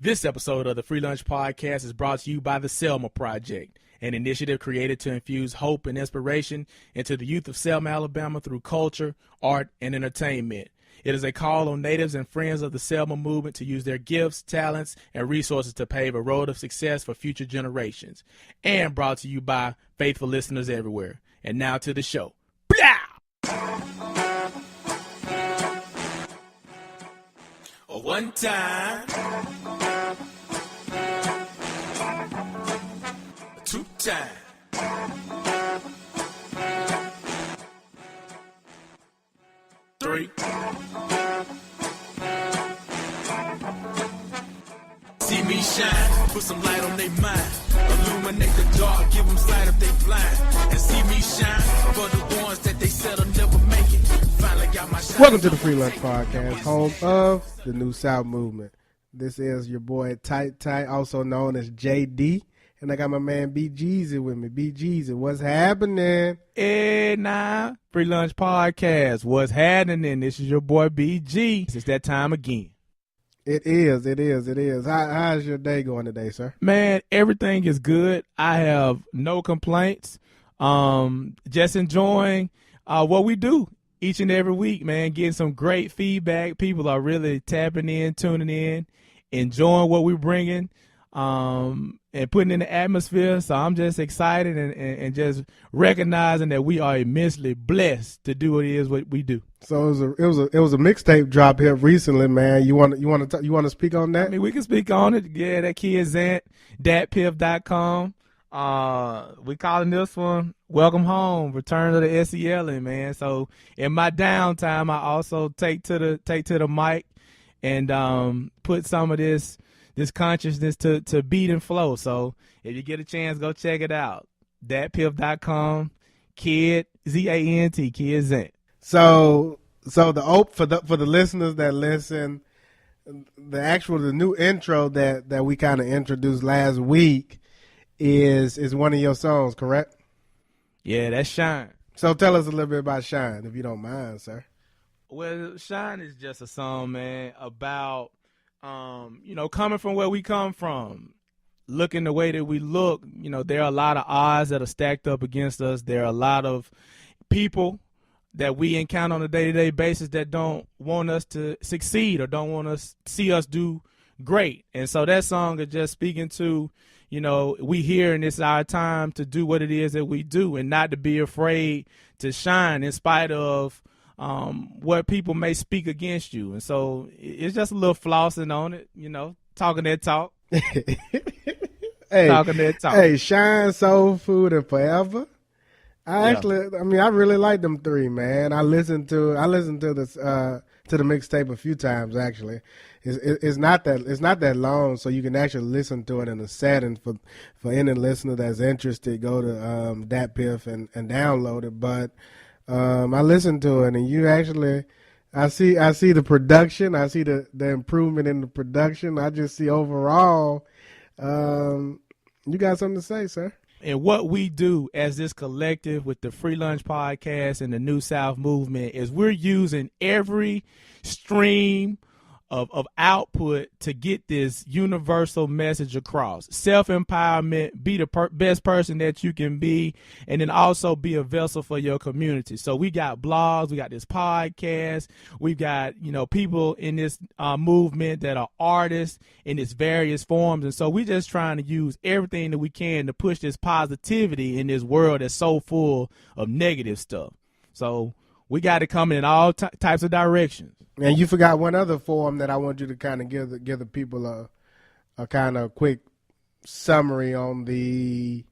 This episode of the Free Lunch Podcast is brought to you by the Selma Project, an initiative created to infuse hope and inspiration into the youth of Selma, Alabama through culture, art, and entertainment. It is a call on natives and friends of the Selma movement to use their gifts, talents, and resources to pave a road of success for future generations. And brought to you by faithful listeners everywhere. And now to the show. One time, two time, three. See me shine, put some light on their mind, illuminate the dark, give them sight if they blind, and see me shine for the ones that they said will never make it. Finally got my shine. Welcome to the Free Lunch Podcast, home of the New South Movement. This is your boy Tight, also known as JD, and I got my man B Jeezy with me. B Jeezy, what's happening? Hey, now, Free Lunch Podcast, what's happening? This is your boy BG. It's that time again. It is. How's your day going today, sir? Man, everything is good. I have no complaints. Just enjoying what we do each and every week, man. Getting some great feedback. People are really tapping in, tuning in, enjoying what we're bringing, and putting in the atmosphere. So I'm just excited and just recognizing that we are immensely blessed to do what we do. So it was a mixtape drop here recently, man. You want to speak on that? I mean, we can speak on it. Yeah, that kid Zant, datpiff.com. We calling this one Welcome Home, Return to the SEL, man. So in my downtime, I also take to the mic and put some of this consciousness to beat and flow. So if you get a chance, go check it out. Datpiff.com, kid Z-A-N-T, kid Zant. So for the listeners that listen, the new intro that we kind of introduced last week is one of your songs, correct? Yeah, that's Shine. So tell us a little bit about Shine, if you don't mind, sir. Well, Shine is just a song, man, about coming from where we come from, looking the way that we look. You know, there are a lot of odds that are stacked up against us. There are a lot of people that we encounter on a day-to-day basis that don't want us to succeed or don't want to see us do great. And so that song is just speaking to, we here and it's our time to do what it is that we do and not to be afraid to shine in spite of what people may speak against you. And so it's just a little flossing on it, talking that talk. Talking that talk. Hey, Shine, Soul Food, and Forever. I really like them three, man. I listened to this to the mixtape a few times actually. It's not that long, so you can actually listen to it in a setting for any listener that's interested. Go to DatPiff and download it. But I listened to it, and you actually, I see the production. I see the improvement in the production. I just see overall, you got something to say, sir. And what we do as this collective with the Free Lunch Podcast and the New South Movement is we're using every stream of output to get this universal message across. Self-empowerment, be the best person that you can be, and then also be a vessel for your community. So we got blogs, we got this podcast, we've got, people in this movement that are artists in its various forms. And so we're just trying to use everything that we can to push this positivity in this world that's so full of negative stuff. So we got to come in all types of directions. And you forgot one other form that I want you to kind of give the people a kind of quick summary on the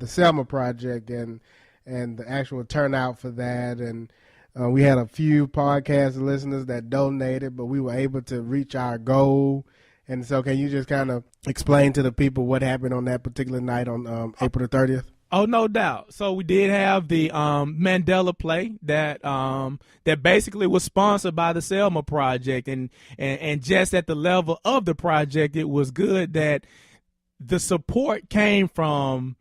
Selma project and the actual turnout for that. And we had a few podcast listeners that donated, but we were able to reach our goal. And so can you just kind of explain to the people what happened on that particular night on April the 30th? Oh, no doubt. So we did have the Mandela play that basically was sponsored by the Selma Project, and just at the level of the project, it was good that the support came from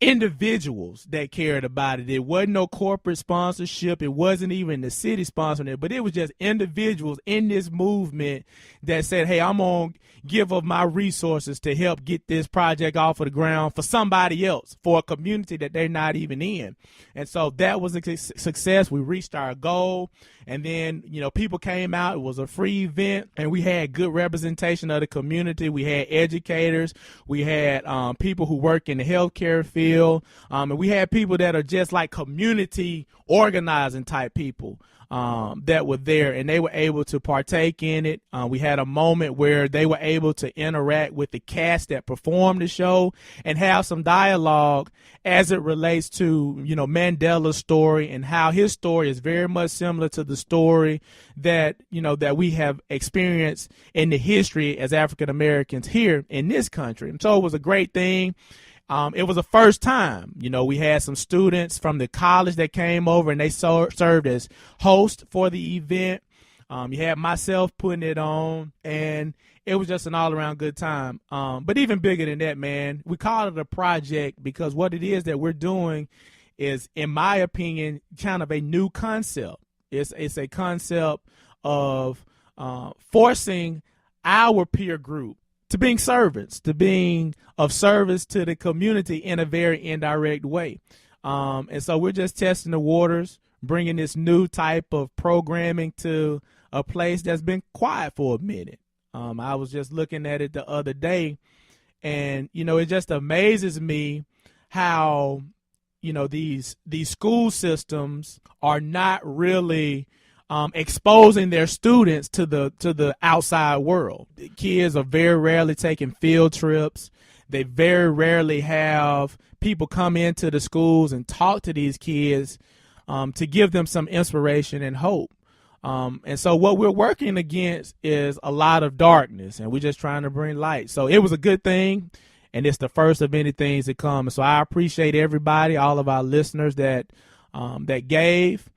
individuals that cared about it. It wasn't no corporate sponsorship. It wasn't even the city sponsoring it, but it was just individuals in this movement that said, hey, I'm going to give of my resources to help get this project off of the ground for somebody else, for a community that they're not even in. And so that was a success. We reached our goal. And then, people came out. It was a free event, and we had good representation of the community. We had educators. We had people who work in the healthcare field. And we had people that are just like community organizing type people that were there, and they were able to partake in it. We had a moment where they were able to interact with the cast that performed the show and have some dialogue as it relates to, Mandela's story, and how his story is very much similar to the story that, that we have experienced in the history as African Americans here in this country. And so it was a great thing. It was the first time, we had some students from the college that came over, and they served as hosts for the event. You had myself putting it on, and it was just an all-around good time. But even bigger than that, man, we call it a project because what it is that we're doing is, in my opinion, kind of a new concept. It's a concept of forcing our peer group to being servants, to being of service to the community in a very indirect way. And so we're just testing the waters, bringing this new type of programming to a place that's been quiet for a minute. I was just looking at it the other day, and, it just amazes me how, these school systems are not really exposing their students to the outside world. The kids are very rarely taking field trips. They very rarely have people come into the schools and talk to these kids to give them some inspiration and hope. And so what we're working against is a lot of darkness, and we're just trying to bring light. So it was a good thing, and it's the first of many things to come. And so I appreciate everybody, all of our listeners that gave.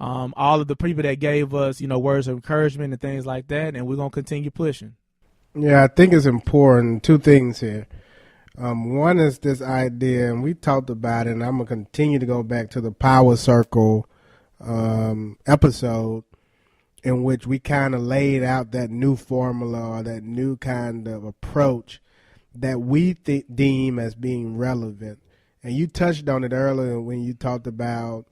All of the people that gave us, words of encouragement and things like that, and we're going to continue pushing. Yeah, I think it's important. Two things here. One is this idea, and we talked about it, and I'm going to continue to go back to the Power Circle episode, in which we kind of laid out that new formula or that new kind of approach that we deem as being relevant. And you touched on it earlier when you talked about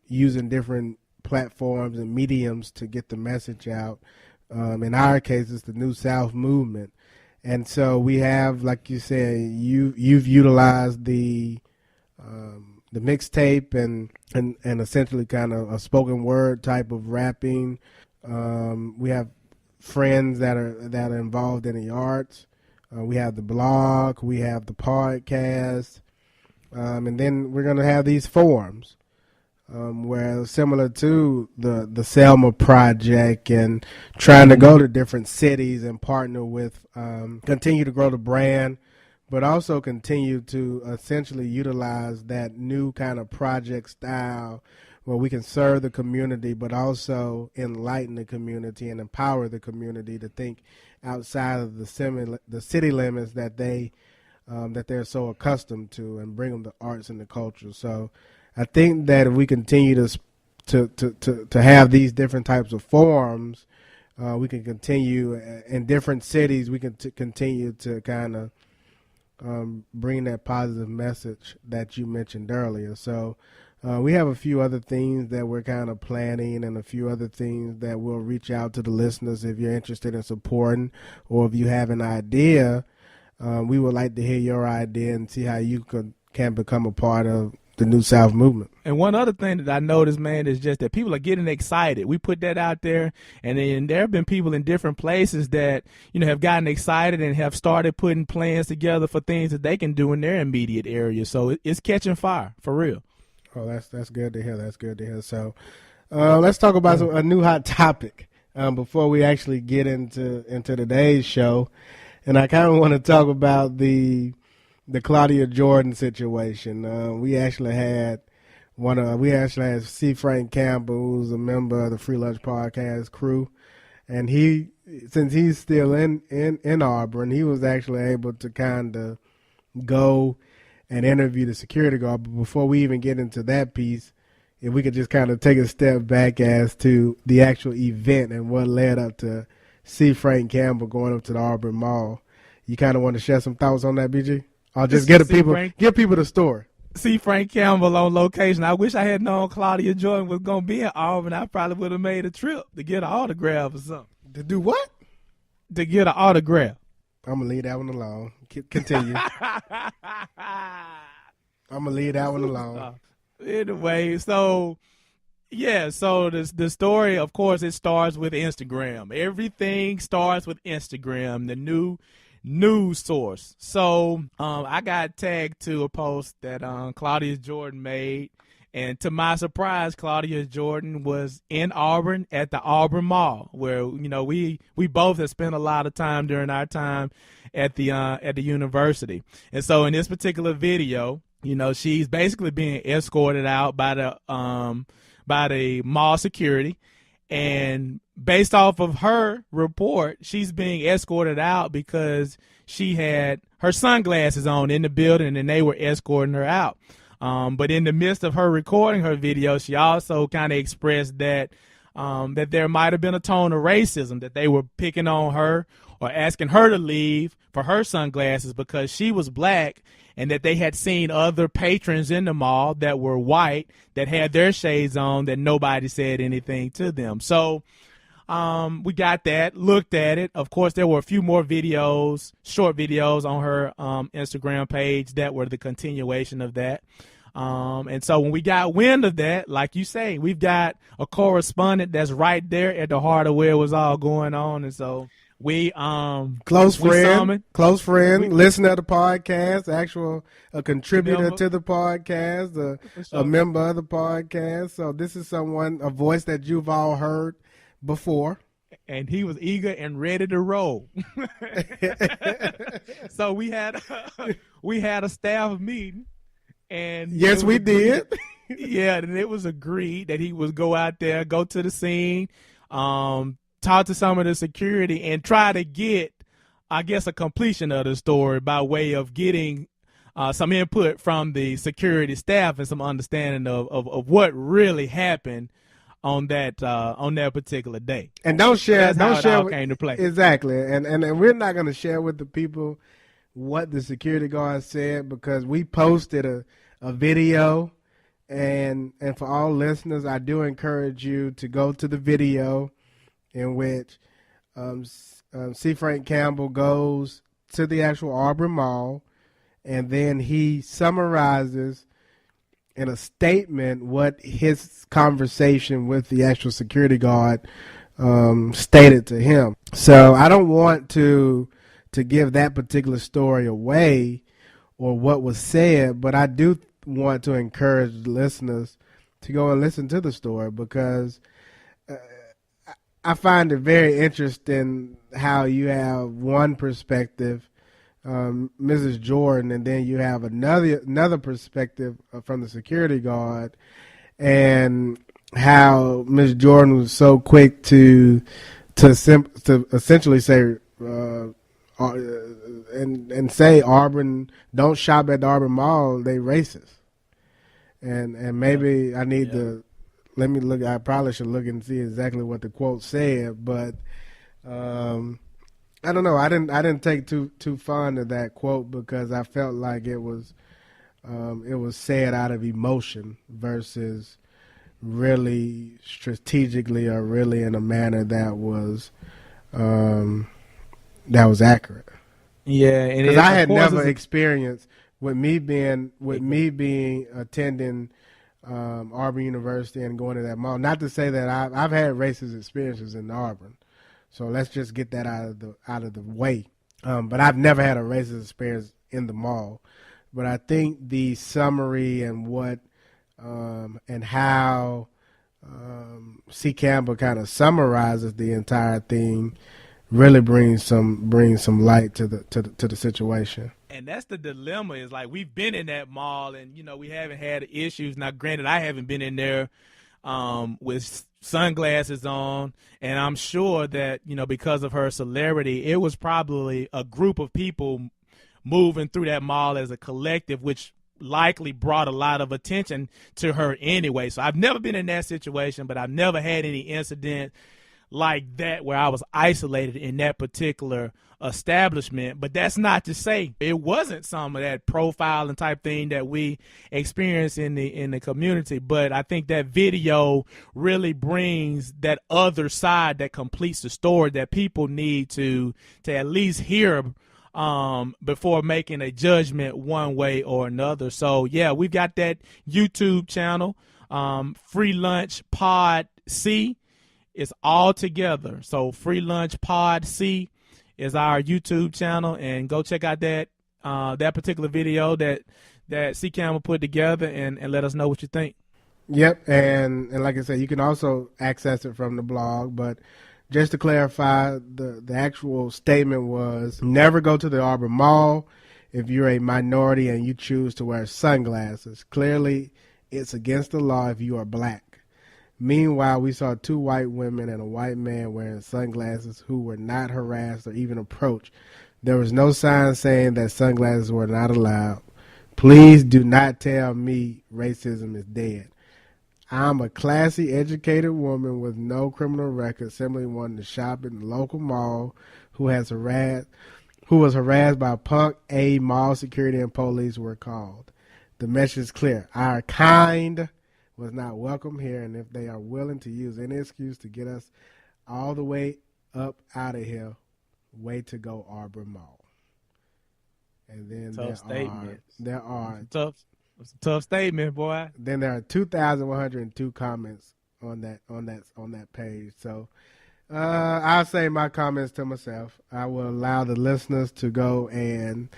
using different platforms and mediums to get the message out. In our case, it's the New South movement. And so we have, like you said, you've utilized the mixtape and essentially kind of a spoken word type of rapping. We have friends that are involved in the arts. We have the blog, we have the podcast, and then we're going to have these forums. Where similar to the Selma Project and trying to go to different cities and partner with, continue to grow the brand, but also continue to essentially utilize that new kind of project style where we can serve the community, but also enlighten the community and empower the community to think outside of the city limits that they're so accustomed to, and bring them the arts and the culture. So I think that if we continue to have these different types of forums, we can continue in different cities. We can continue to kind of bring that positive message that you mentioned earlier. So we have a few other things that we're kind of planning, and a few other things that we'll reach out to the listeners if you're interested in supporting, or if you have an idea. We would like to hear your idea and see how you can become a part of the New South movement. And one other thing that I noticed, man, is just that people are getting excited. We put that out there, and then there have been people in different places that, have gotten excited and have started putting plans together for things that they can do in their immediate area. So it's catching fire, for real. Oh, that's good to hear. That's good to hear. So let's talk about a new hot topic before we actually get into today's show. And I kind of want to talk about the Claudia Jordan situation. We actually had C. Frank Campbell, who's a member of the Free Lunch podcast crew, and since he's still in Auburn, he was actually able to kind of go and interview the security guard. But before we even get into that piece, if we could just kind of take a step back as to the actual event and what led up to C. Frank Campbell going up to the Auburn Mall. You kind of want to share some thoughts on that, BG? I'll just give people the story. See Frank Campbell on location. I wish I had known Claudia Jordan was going to be in Auburn. I probably would have made a trip to get an autograph or something. To do what? To get an autograph. I'm going to leave that one alone. Continue. I'm going to leave that one alone. Anyway, so the story, of course, it starts with Instagram. Everything starts with Instagram, the new news source. So I got tagged to a post that Claudia Jordan made, and to my surprise, Claudia Jordan was in Auburn at the Auburn Mall, where we both have spent a lot of time during our time at the university. And so in this particular video, she's basically being escorted out by the mall security, and based off of her report, she's being escorted out because she had her sunglasses on in the building and they were escorting her out. But in the midst of her recording her video, she also kind of expressed that there might have been a tone of racism, that they were picking on her or asking her to leave for her sunglasses because she was black, and that they had seen other patrons in the mall that were white that had their shades on, that nobody said anything to them. So we got that, looked at it. Of course, there were a few more videos, short videos on her Instagram page that were the continuation of that. And so when we got wind of that, like you say, we've got a correspondent that's right there at the heart of where it was all going on. And so we close friend, listener to the podcast, a contributor to the podcast, a member of the podcast. So this is a voice that you've all heard before. And he was eager and ready to roll. So we had a staff meeting, and yes, we did. Yeah, and it was agreed that he would go out there, go to the scene, talk to some of the security, and try to get, I guess, a completion of the story by way of getting some input from the security staff and some understanding of what really happened on that particular day. And don't share came to play. Exactly. And we're not going to share with the people what the security guard said, because we posted a video, and for all listeners, I do encourage you to go to the video in which C. Frank Campbell goes to the actual Auburn Mall, and then he summarizes in a statement what his conversation with the actual security guard stated to him. So I don't want to give that particular story away or what was said, but I do want to encourage listeners to go and listen to the story, because I find it very interesting how you have one perspective, Mrs. Jordan, and then you have another perspective from the security guard, and how Ms. Jordan was so quick to essentially say and say Auburn, don't shop at the Auburn Mall, they racist, and maybe I need to. Let me look. I probably should look and see exactly what the quote said, but I don't know. I didn't take too fond of that quote, because I felt like it was said out of emotion versus really strategically or really in a manner that was accurate. Yeah, because I had never experienced with me being attending Auburn University and going to that mall. Not to say that I've had racist experiences in Auburn, so let's just get that out of the way. But I've never had a racist experience in the mall. But I think the summary and what and how C. Campbell kind of summarizes the entire thing really brings some light to the situation. And that's the dilemma, is like, we've been in that mall and, we haven't had issues. Now, granted, I haven't been in there with sunglasses on, and I'm sure that, because of her celebrity, it was probably a group of people moving through that mall as a collective, which likely brought a lot of attention to her anyway. So I've never been in that situation, but I've never had any incident like that where I was isolated in that particular establishment. But that's not to say it wasn't some of that profiling type thing that we experience in the community. But I think that video really brings that other side that completes the story that people need to at least hear before making a judgment one way or another. So yeah, we've got that YouTube channel, Free Lunch Pod C. It's all together. So Free Lunch Pod C is our YouTube channel, and go check out that particular video that C Campbell put together, and let us know what you think. Yep, and like I said, you can also access it from the blog, but just to clarify, the actual statement was never go to the Arbor Mall if you're a minority and you choose to wear sunglasses. Clearly, it's against the law if you are black. Meanwhile, we saw 2 white women and a white man wearing sunglasses who were not harassed or even approached. There was no sign saying that sunglasses were not allowed. Please do not tell me racism is dead. I'm a classy, educated woman with no criminal record, simply wanting to shop in the local mall who was harassed by punk. Mall security and police were called. The message is clear. Our kind was not welcome here, and if they are willing to use any excuse to get us all the way up out of here, way to go, Arbor Mall. And then there are it's a tough statement, boy. Then there are 2,102 comments on that page. So I'll say my comments to myself. I will allow the listeners to go and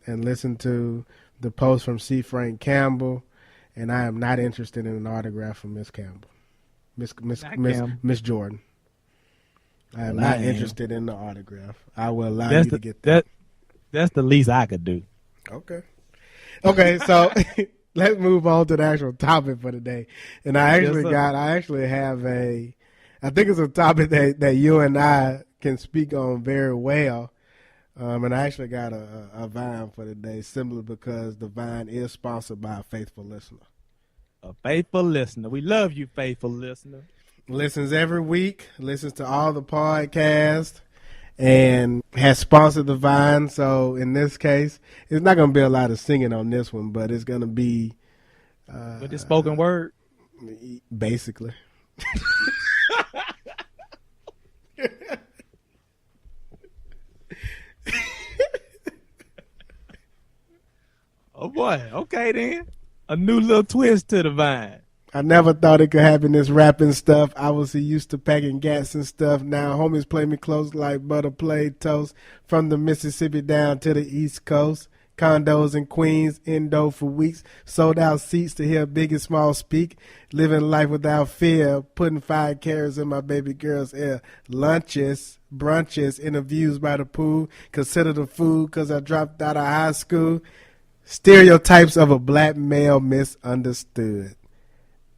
listen to the post from C. Frank Campbell, and I am not interested in an autograph from Miss Campbell, Miss Jordan. I am not interested in the autograph. I will allow you to get that. That's the least I could do. Okay. So let's move on to the actual topic for today. And I think it's a topic that you and I can speak on very well. And I actually got a Vine for today simply because the Vine is sponsored by a faithful listener. A faithful listener. We love you, faithful listener. Listens every week, listens to all the podcasts, and has sponsored the Vine. So in this case, it's not going to be a lot of singing on this one, but it's going to be... with the spoken word? Basically. Oh, boy. Okay, then. A new little twist to the Vine. I never thought it could happen, this rapping stuff. I was used to packing gats and stuff. Now homies play me close like butter played toast. From the Mississippi down to the East Coast. Condos in Queens, Indo for weeks. Sold out seats to hear big and small speak. Living life without fear. Putting 5 carrots in my baby girl's ear. Lunches, brunches, interviews by the pool. Consider the food because I dropped out of high school. Stereotypes of a black male misunderstood.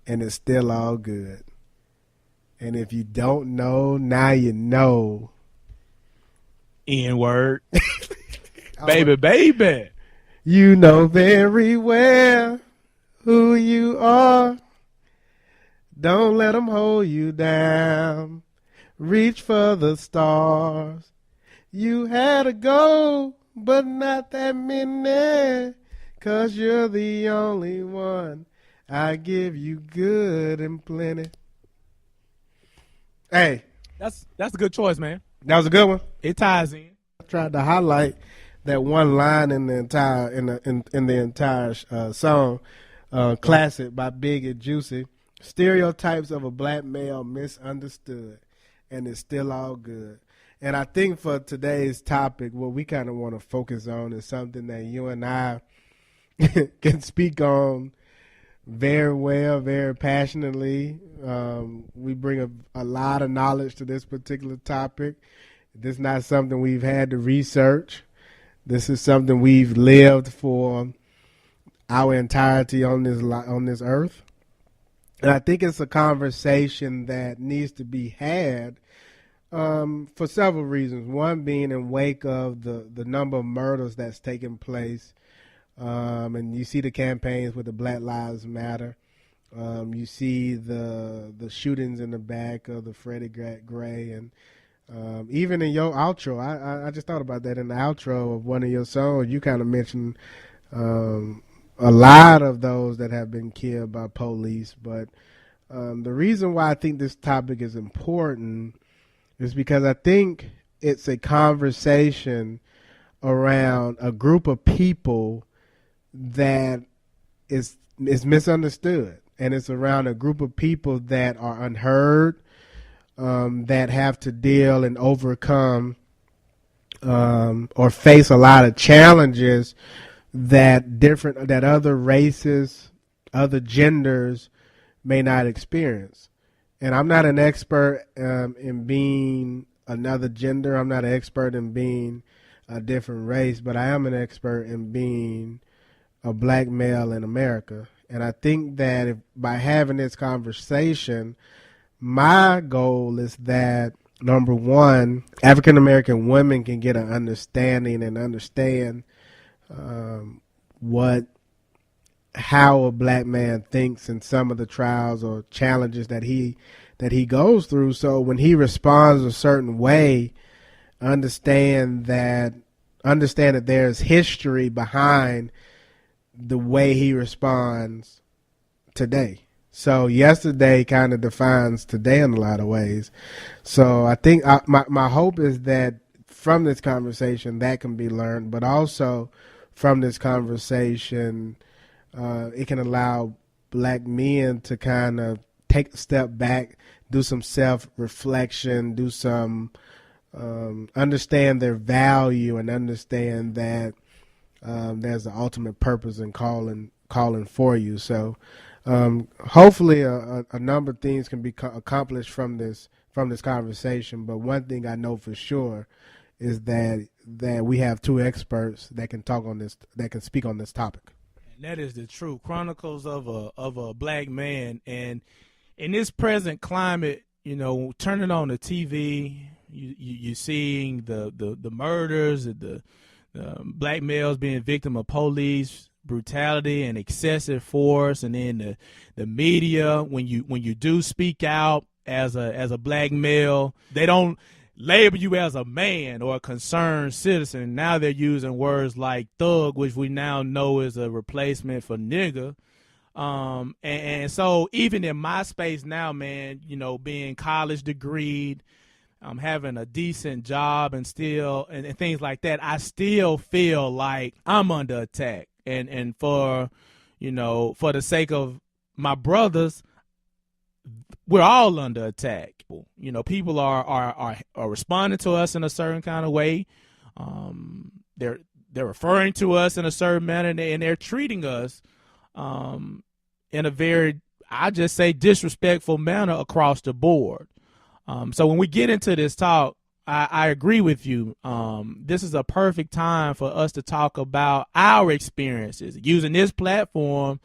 And it's still all good. And if you don't know, now you know. N-word. Baby. You know very well who you are. Don't let them hold you down. Reach for the stars. You had a goal, but not that many. 'Cause you're the only one. I give you good and plenty. Hey. That's a good choice, man. That was a good one. It ties in. I tried to highlight that one line in the entire song, Classic by Big and Juicy. Stereotypes of a black male misunderstood, and it's still all good. And I think for today's topic, what we kind of want to focus on is something that you and I can speak on very well, very passionately. We bring a lot of knowledge to this particular topic. This is not something we've had to research. This is something we've lived for our entirety on this earth. And I think it's a conversation that needs to be had For several reasons. One being in wake of the number of murders that's taken place. And you see the campaigns with the Black Lives Matter. You see the shootings in the back of the Freddie Gray, and even in your outro, I just thought about that in the outro of one of your songs. You kind of mentioned a lot of those that have been killed by police. But the reason why I think this topic is important is because I think it's a conversation around a group of people that is misunderstood, and it's around a group of people that are unheard, that have to deal and overcome or face a lot of challenges that other races, other genders may not experience. And I'm not an expert in being another gender. I'm not an expert in being a different race, but I am an expert in being a black male in America. And I think that by having this conversation, my goal is that, number one, African American women can get an understanding and understand how a black man thinks and some of the trials or challenges that he goes through. So when he responds a certain way, understand that there's history behind the way he responds today. So yesterday kind of defines today in a lot of ways. So I think my hope is that from this conversation that can be learned, but also from this conversation it can allow black men to kind of take a step back, do some self-reflection, do some understand their value, and understand that there's an ultimate purpose in calling for you. So hopefully a number of things can be accomplished from this conversation. But one thing I know for sure is that we have two experts that can talk on this, that can speak on this topic. And that is the truth. Chronicles of a black man. And in this present climate, turning on the TV, you seeing the murders, the black males being victim of police brutality and excessive force, and then the media, when you do speak out as a black male, they don't label you as a man or a concerned citizen. Now they're using words like thug, which we now know is a replacement for nigga. And so even in my space now, man, being college degreed, having a decent job and still and things like that, I still feel like I'm under attack. And for the sake of my brothers, we're all under attack. People are responding to us in a certain kind of way. They're referring to us in a certain manner, and they're treating us in a very, I just say, disrespectful manner across the board. So when we get into this talk, I agree with you. This is a perfect time for us to talk about our experiences, using this platform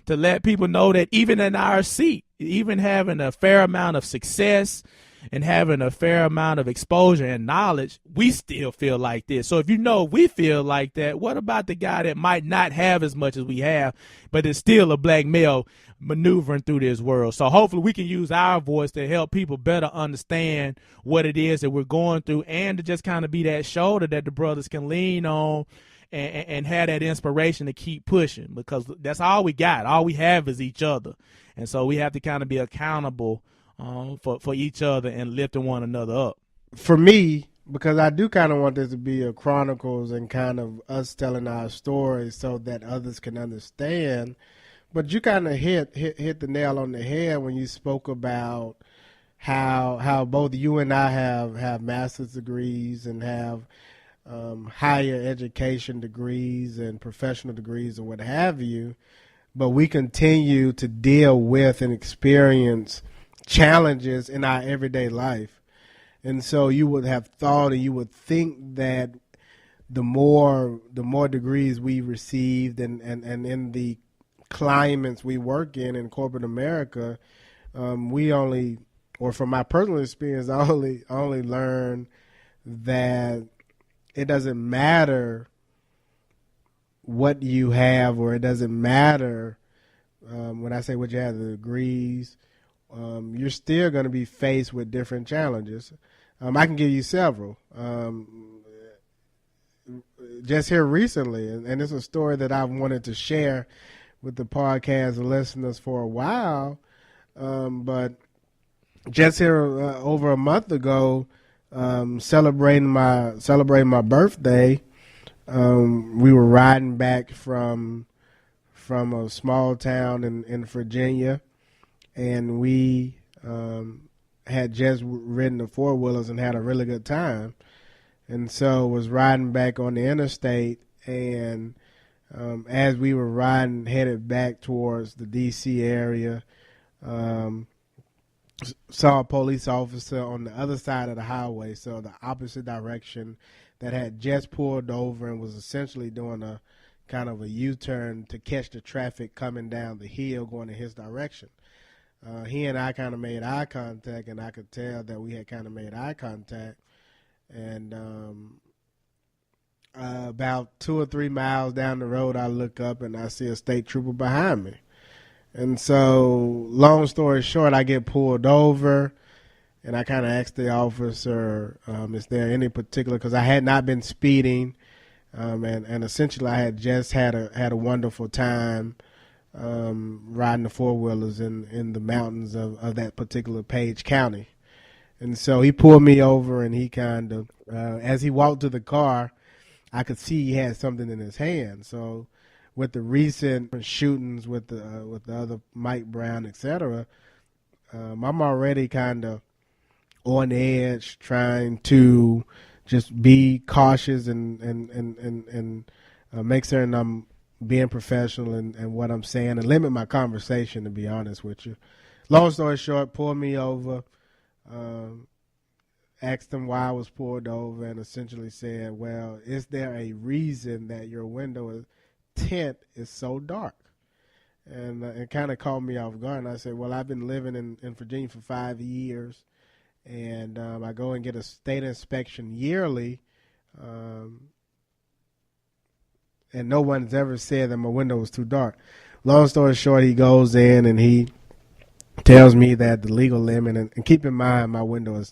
to let people know that even in our seat, even having a fair amount of success and having a fair amount of exposure and knowledge, we still feel like this. So if we feel like that, what about the guy that might not have as much as we have, but is still a black male maneuvering through this world? So hopefully we can use our voice to help people better understand what it is that we're going through, and to just kind of be that shoulder that the brothers can lean on and have that inspiration to keep pushing, because that's all we got. All we have is each other. And so we have to kind of be accountable for each other and lifting one another up. For me, because I do kind of want this to be a chronicles and kind of us telling our stories so that others can understand. But you kind of hit the nail on the head when you spoke about how both you and I have master's degrees and have higher education degrees and professional degrees or what have you, but we continue to deal with and experience challenges in our everyday life. And so you would have thought, and you would think that the more degrees we received and in the climates we work in corporate America, we only or from my personal experience, I only learned that it doesn't matter what you have, or it doesn't matter when I say what you have, the degrees, you're still going to be faced with different challenges. I can give you several. Just here recently, and it's a story that I've wanted to share with the podcast listeners for a while, but just here over a month ago, celebrating my birthday, we were riding back from a small town in Virginia, and we had just ridden the four-wheelers and had a really good time. And so was riding back on the interstate, and as we were riding, headed back towards the D.C. area, saw a police officer on the other side of the highway, so the opposite direction, that had just pulled over and was essentially doing a kind of a U-turn to catch the traffic coming down the hill going in his direction. He and I kind of made eye contact, and I could tell that we had kind of made eye contact. And about 2 or 3 miles down the road, I look up and I see a state trooper behind me. And so, long story short, I get pulled over, and I kind of asked the officer, is there any particular, because I had not been speeding, and essentially I had just had a wonderful time riding the four-wheelers in the mountains of that particular Page County. And so he pulled me over, and he kind of, as he walked to the car, I could see he had something in his hand. So with the recent shootings with the other Mike Brown, etc., I'm already kind of on edge, trying to just be cautious and make certain I'm being professional in what I'm saying, and limit my conversation, to be honest with you. Long story short, pulled me over, asked him why I was pulled over, and essentially said, well, is there a reason that your window tint is so dark? And it kind of caught me off guard. And I said, well, I've been living in Virginia for 5 years, and I go and get a state inspection yearly, and no one's ever said that my window was too dark. Long story short, he goes in and he tells me that the legal limit, and keep in mind my window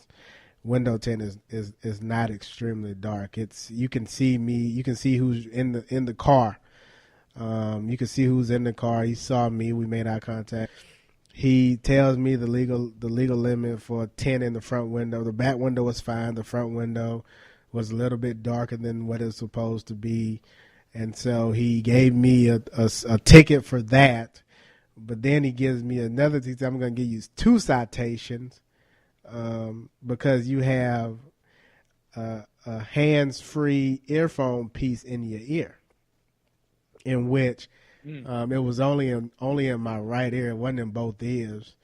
tint is not extremely dark. It's, you can see me, you can see who's in the car. You can see who's in the car. He saw me. We made eye contact. He tells me the legal limit for tint in the front window. The back window was fine. The front window was a little bit darker than what it's supposed to be, and so he gave me a ticket for that. But then he gives me another ticket. I'm going to give you 2 citations because you have a hands-free earphone piece in your ear, in which it was only in my right ear. It wasn't in both ears.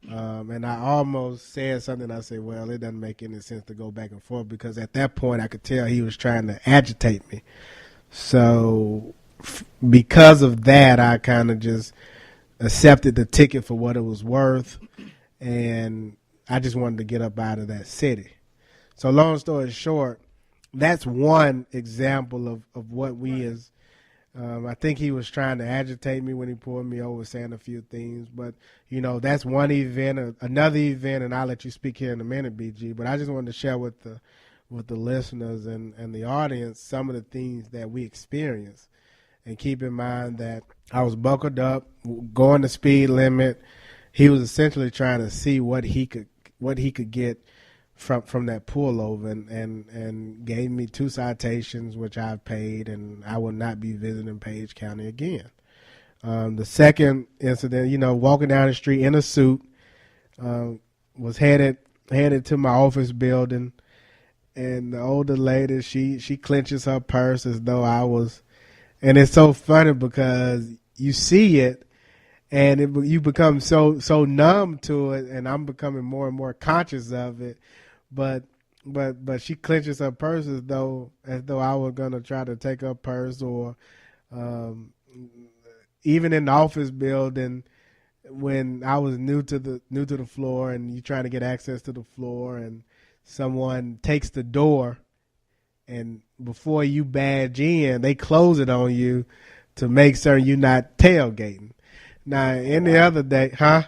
And I almost said something. I said, well, it doesn't make any sense to go back and forth, because at that point I could tell he was trying to agitate me. So because of that, I kind of just accepted the ticket for what it was worth, and I just wanted to get up out of that city. So long story short, that's one example of what we as I think he was trying to agitate me when he pulled me over, saying a few things. But, you know, that's one event. Another event, and I'll let you speak here in a minute, BG. But I just wanted to share with the listeners and the audience some of the things that we experienced. And keep in mind that I was buckled up, going the speed limit. He was essentially trying to see what he could get from that pullover, and gave me 2 citations, which I've paid, and I will not be visiting Page County again. The second incident, you know, walking down the street in a suit, was headed to my office building, and the older lady, she clenches her purse as though I was, and it's so funny because you see it, and you become so numb to it, and I'm becoming more and more conscious of it. But she clenches her purse as though I was gonna try to take her purse, or even in the office building, when I was new to the floor, and you trying to get access to the floor, and someone takes the door, and before you badge in, they close it on you to make certain you're not tailgating. Now, any other day, huh?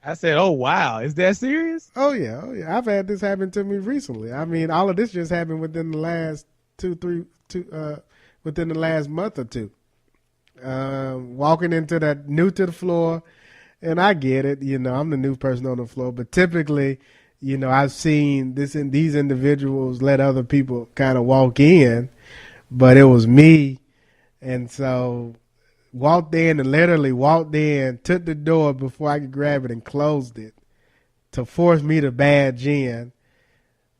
I said, "Oh wow, is that serious?" Oh yeah. I've had this happen to me recently. I mean, all of this just happened within the last within the last month or two. Walking into that new to the floor, and I get it. You know, I'm the new person on the floor, but typically, you know, I've seen these individuals let other people kind of walk in, but it was me, and so walked in and literally walked in, took the door before I could grab it and closed it to force me to badge in,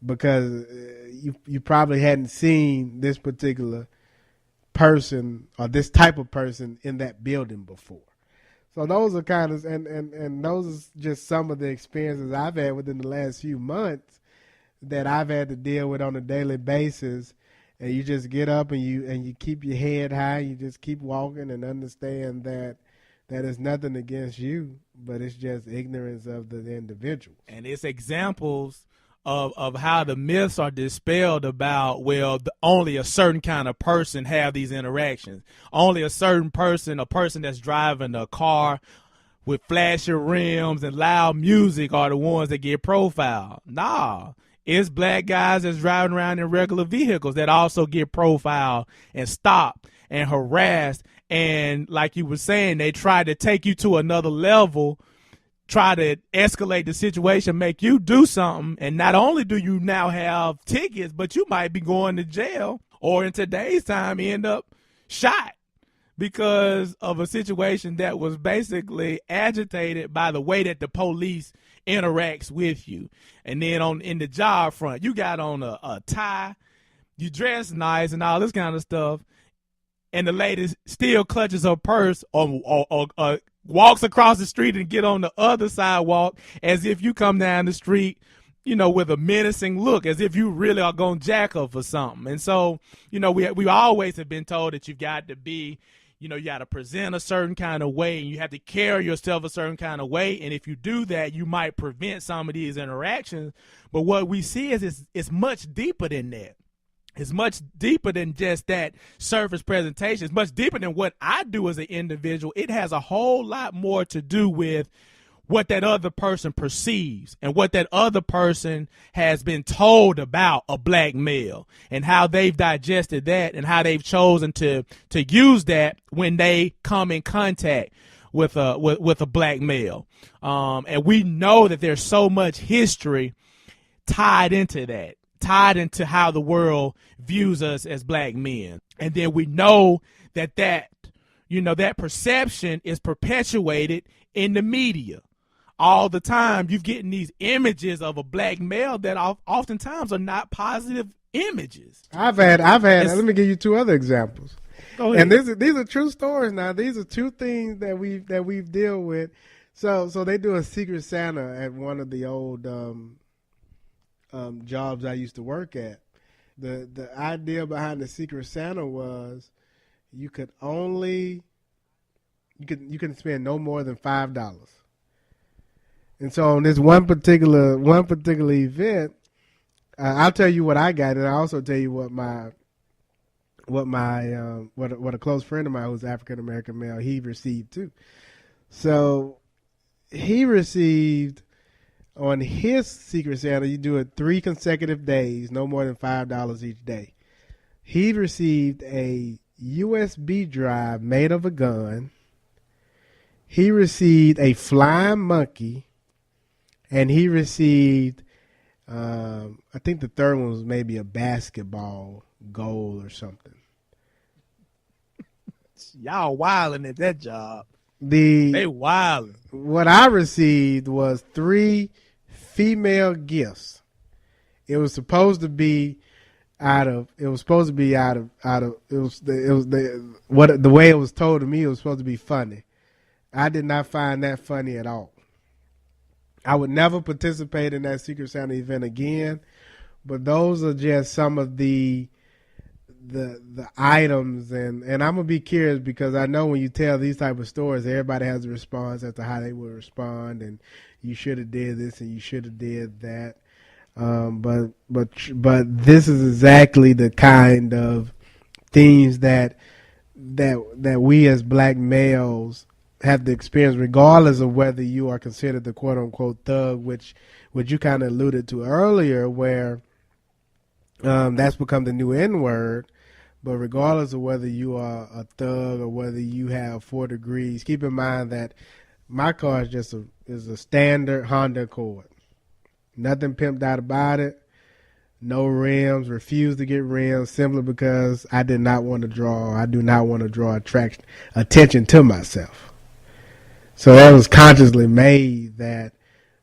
because you probably hadn't seen this particular person or this type of person in that building before. So those are kind of, and those are just some of the experiences I've had within the last few months that I've had to deal with on a daily basis. And you just get up and you keep your head high. You just keep walking and understand that it's nothing against you, but it's just ignorance of the individual. And it's examples of how the myths are dispelled about, well, only a certain kind of person have these interactions. Only a certain person, a person that's driving a car with flashing rims and loud music, are the ones that get profiled. Nah. It's black guys that's driving around in regular vehicles that also get profiled and stopped and harassed. And like you were saying, they try to take you to another level, try to escalate the situation, make you do something. And not only do you now have tickets, but you might be going to jail, or in today's time end up shot because of a situation that was basically agitated by the way that the police interacts with you. And then in the job front, you got on a tie, you dress nice and all this kind of stuff, and the lady still clutches her purse or walks across the street and get on the other sidewalk as if you come down the street, you know, with a menacing look, as if you really are going to jack her for something. And so, you know, we always have been told that you've got to be, you know, you got to present a certain kind of way, and you have to carry yourself a certain kind of way. And if you do that, you might prevent some of these interactions. But what we see is it's much deeper than that. It's much deeper than just that surface presentation. It's much deeper than what I do as an individual. It has a whole lot more to do with what that other person perceives and what that other person has been told about a black male, and how they've digested that and how they've chosen to use that when they come in contact with a black male. And we know that there's so much history tied into that, tied into how the world views us as black men. And then we know that you know, that perception is perpetuated in the media. All the time, you're getting these images of a black male that oftentimes are not positive images. I've had. Let me give you two other examples. Go ahead. And these are true stories. Now, these are two things that we've dealt with. So they do a Secret Santa at one of the old jobs I used to work at. The idea behind the Secret Santa was you could spend no more than $5. And so on this one particular event, I'll tell you what I got, and I'll also tell you what a close friend of mine who's African American male, he received too. So he received, on his Secret Santa, you do it 3 consecutive days, no more than $5 each day. He received a USB drive made of a gun. He received a flying monkey. And he received, I think the third one was maybe a basketball goal or something. Y'all wilding at that job. They wilding. What I received was 3 female gifts. It was supposed to be the way it was told to me, it was supposed to be funny. I did not find that funny at all. I would never participate in that Secret Santa event again, but those are just some of the the items, and I'm gonna be curious because I know when you tell these type of stories, everybody has a response as to how they would respond, and you should have did this and you should have did that. But this is exactly the kind of things that we as black males have to experience, regardless of whether you are considered the quote unquote thug, which you kind of alluded to earlier, where that's become the new N word. But regardless of whether you are a thug or whether you have 4 degrees, keep in mind that my car is just a standard Honda Accord. Nothing pimped out about it. No rims. Refused to get rims simply because I do not want to draw attention to myself. So that was consciously made that,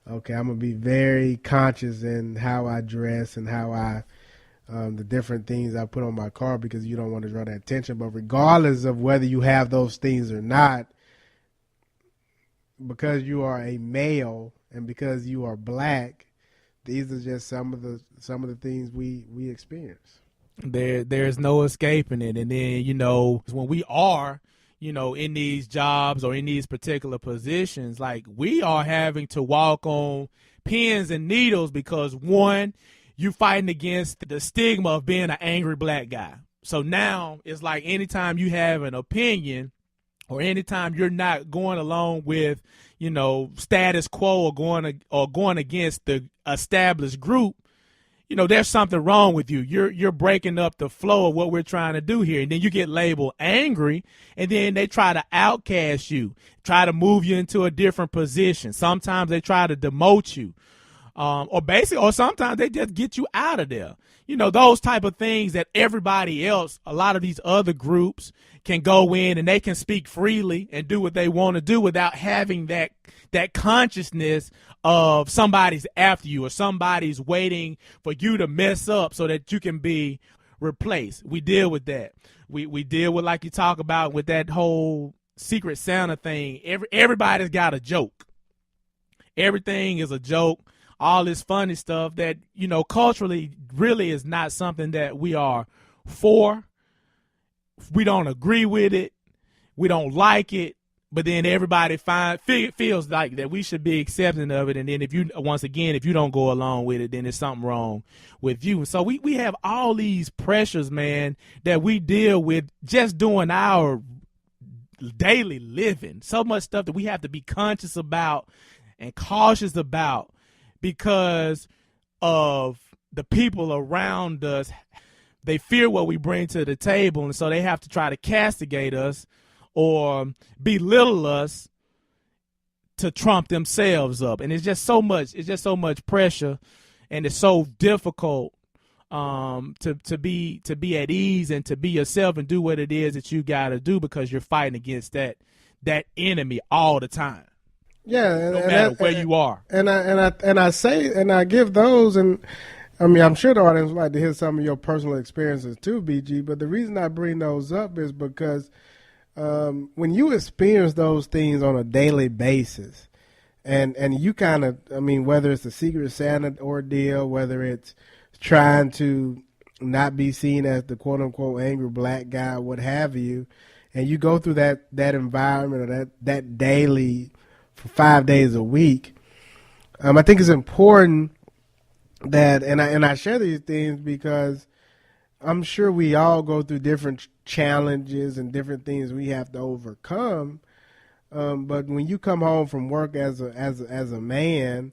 okay, I'm going to be very conscious in how I dress and how the different things I put on my car because you don't want to draw that attention. But regardless of whether you have those things or not, because you are a male and because you are black, these are just some of the things we experience. There's no escaping it. And then, when we are, in these jobs or in these particular positions, like we are having to walk on pins and needles because one, you fighting against the stigma of being an angry black guy. So now it's like anytime you have an opinion or anytime you're not going along with, status quo or going against the established group, there's something wrong with you. You're breaking up the flow of what we're trying to do here. And then you get labeled angry, and then they try to outcast you, try to move you into a different position. Sometimes they try to demote you. Or sometimes they just get you out of there. Those type of things that everybody else, a lot of these other groups can go in and they can speak freely and do what they want to do without having that consciousness of somebody's after you or somebody's waiting for you to mess up so that you can be replaced. We deal with that. We deal with, like you talk about, with that whole Secret Santa thing. Everybody's got a joke. Everything is a joke. All this funny stuff that, culturally really is not something that we are for. We don't agree with it. We don't like it. But then everybody feels like that we should be accepting of it. And then if you don't go along with it, then there's something wrong with you. So we have all these pressures, man, that we deal with just doing our daily living. So much stuff that we have to be conscious about and cautious about because of the people around us. They fear what we bring to the table, and so they have to try to castigate us or belittle us to trump themselves up. And it's just so much pressure, and it's so difficult to be at ease and to be yourself and do what it is that you got to do because you're fighting against that enemy all the time. Yeah, no matter where you are. And I give those, and I mean, I'm sure the audience would like to hear some of your personal experiences too, BG. But the reason I bring those up is because when you experience those things on a daily basis, and you kind of, I mean, whether it's the Secret Santa ordeal, whether it's trying to not be seen as the quote unquote angry black guy, what have you, and you go through that environment or that daily for 5 days a week, I think it's important that, and I share these things because I'm sure we all go through different challenges and different things we have to overcome. But when you come home from work as a man,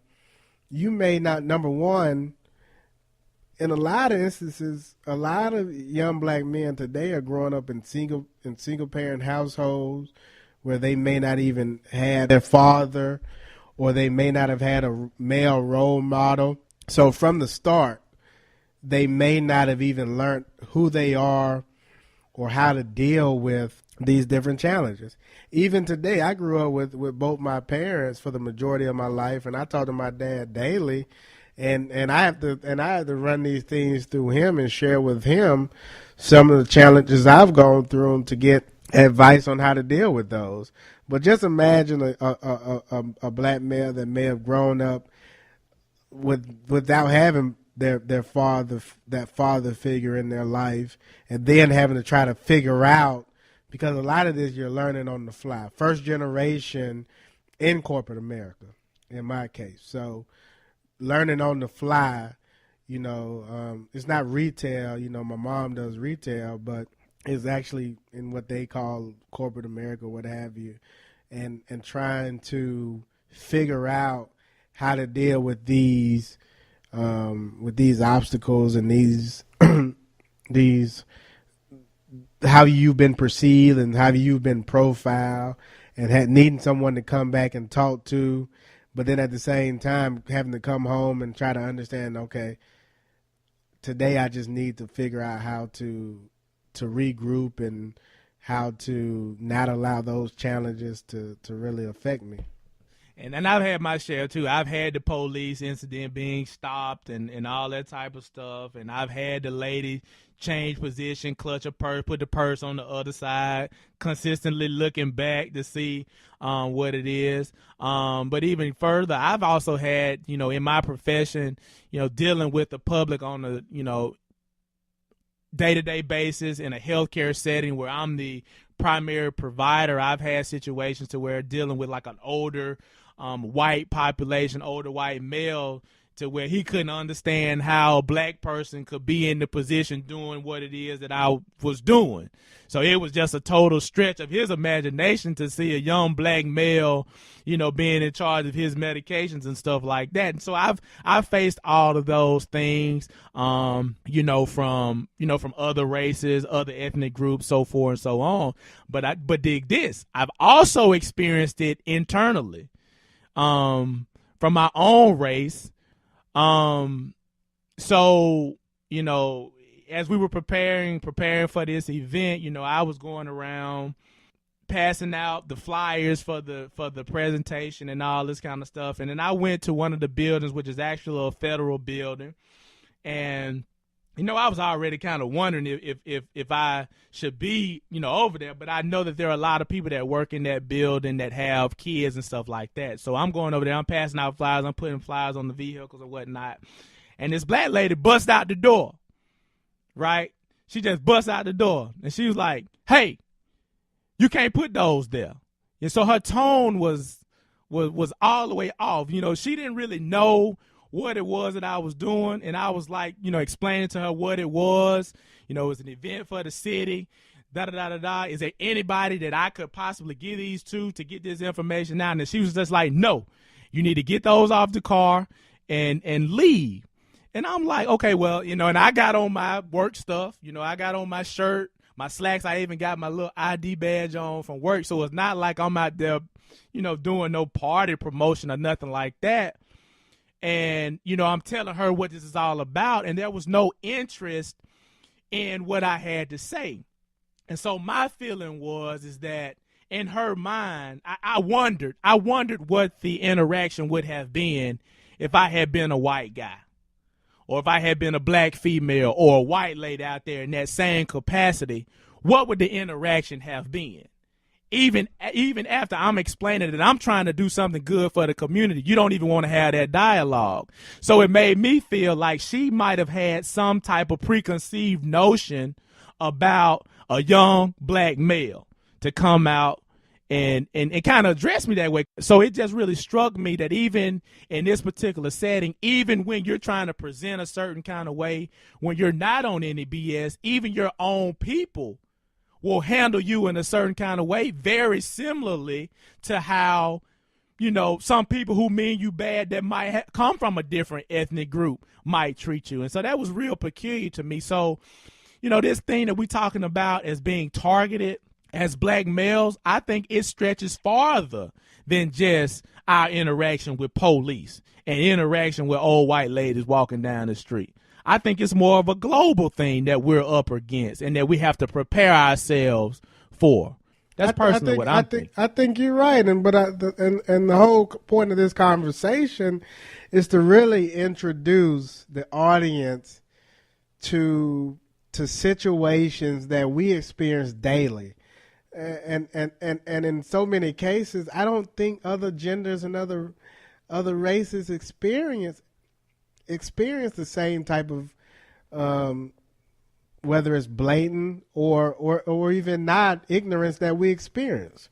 you may not, number one, in a lot of instances, a lot of young black men today are growing up in single parent households where they may not even have their father, or they may not have had a male role model. So from the start, they may not have even learned who they are or how to deal with these different challenges. Even today, I grew up with both my parents for the majority of my life, and I talk to my dad daily, and I have to run these things through him and share with him some of the challenges I've gone through to get advice on how to deal with those. But just imagine a black male that may have grown up without having their father, that father figure in their life, and then having to try to figure out, because a lot of this you're learning on the fly. First generation in corporate America, in my case. So learning on the fly, it's not retail. My mom does retail, but it's actually in what they call corporate America, what have you, and trying to figure out how to deal with these obstacles and these how you've been perceived and how you've been profiled, and needing someone to come back and talk to, but then at the same time having to come home and try to understand, okay, today I just need to figure out how to regroup and how to not allow those challenges to really affect me. And I've had my share, too. I've had the police incident being stopped and all that type of stuff. And I've had the lady change position, clutch a purse, put the purse on the other side, consistently looking back to see what it is. But even further, I've also had, in my profession, dealing with the public on a, day-to-day basis in a healthcare setting where I'm the primary provider. I've had situations to where dealing with like an older white population, older white male, to where he couldn't understand how a black person could be in the position doing what it is that I was doing. So it was just a total stretch of his imagination to see a young black male, being in charge of his medications and stuff like that. And so I've faced all of those things, from other races, other ethnic groups, so forth and so on. But dig this, I've also experienced it internally, from my own race. So, as we were preparing for this event, I was going around passing out the flyers for the presentation and all this kind of stuff. And then I went to one of the buildings, which is actually a federal building. And, I was already kind of wondering if I should be, over there. But I know that there are a lot of people that work in that building that have kids and stuff like that. So I'm going over there. I'm passing out flyers. I'm putting flyers on the vehicles and whatnot. And this black lady busts out the door, right? She just busts out the door. And she was like, hey, you can't put those there. And so her tone was all the way off. She didn't really know what it was that I was doing, and I was like, explaining to her what it was. It was an event for the city, da-da-da-da-da. Is there anybody that I could possibly give these to get this information out? And she was just like, no, you need to get those off the car and leave. And I'm like, okay, well, and I got on my work stuff. I got on my shirt, my slacks. I even got my little ID badge on from work. So it's not like I'm out there, doing no party promotion or nothing like that. And, I'm telling her what this is all about, and there was no interest in what I had to say. And so my feeling is that in her mind, I wondered what the interaction would have been if I had been a white guy, or if I had been a black female or a white lady out there in that same capacity. What would the interaction have been? Even after I'm explaining that I'm trying to do something good for the community, you don't even want to have that dialogue. So it made me feel like she might have had some type of preconceived notion about a young black male to come out and kind of address me that way. So it just really struck me that even in this particular setting, even when you're trying to present a certain kind of way, when you're not on any BS, even your own people will handle you in a certain kind of way, very similarly to how, some people who mean you bad that might come from a different ethnic group might treat you. And so that was real peculiar to me. So, this thing that we're talking about as being targeted as black males, I think it stretches farther than just our interaction with police and interaction with old white ladies walking down the street. I think it's more of a global thing that we're up against and that we have to prepare ourselves for. That's personally what I'm thinking. I think you're right, and the whole point of this conversation is to really introduce the audience to situations that we experience daily, and in so many cases, I don't think other genders and other races experience experience the same type of whether it's blatant or even not ignorance that we experience.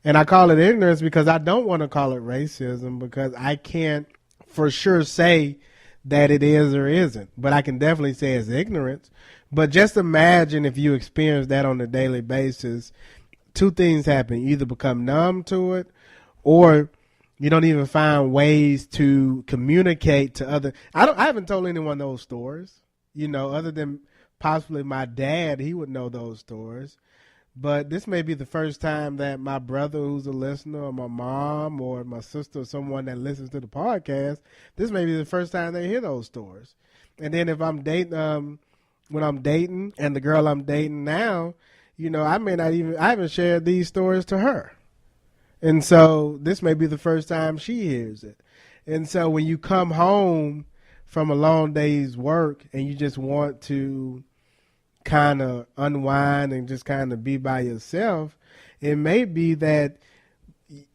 And I call it ignorance because I don't want to call it racism, because I can't for sure say that it is or isn't, but I can definitely say it's ignorance. But just imagine if you experience that on a daily basis, two things happen. You either become numb to it, or you don't even find ways to communicate to other. I haven't told anyone those stories, other than possibly my dad. He would know those stories. But this may be the first time that my brother, who's a listener, or my mom, or my sister, or someone that listens to the podcast, this may be the first time they hear those stories. And then if I'm dating, when I'm dating, and the girl I'm dating now, I haven't shared these stories to her. And so this may be the first time she hears it. And so when you come home from a long day's work and you just want to kind of unwind and just kind of be by yourself, it may be that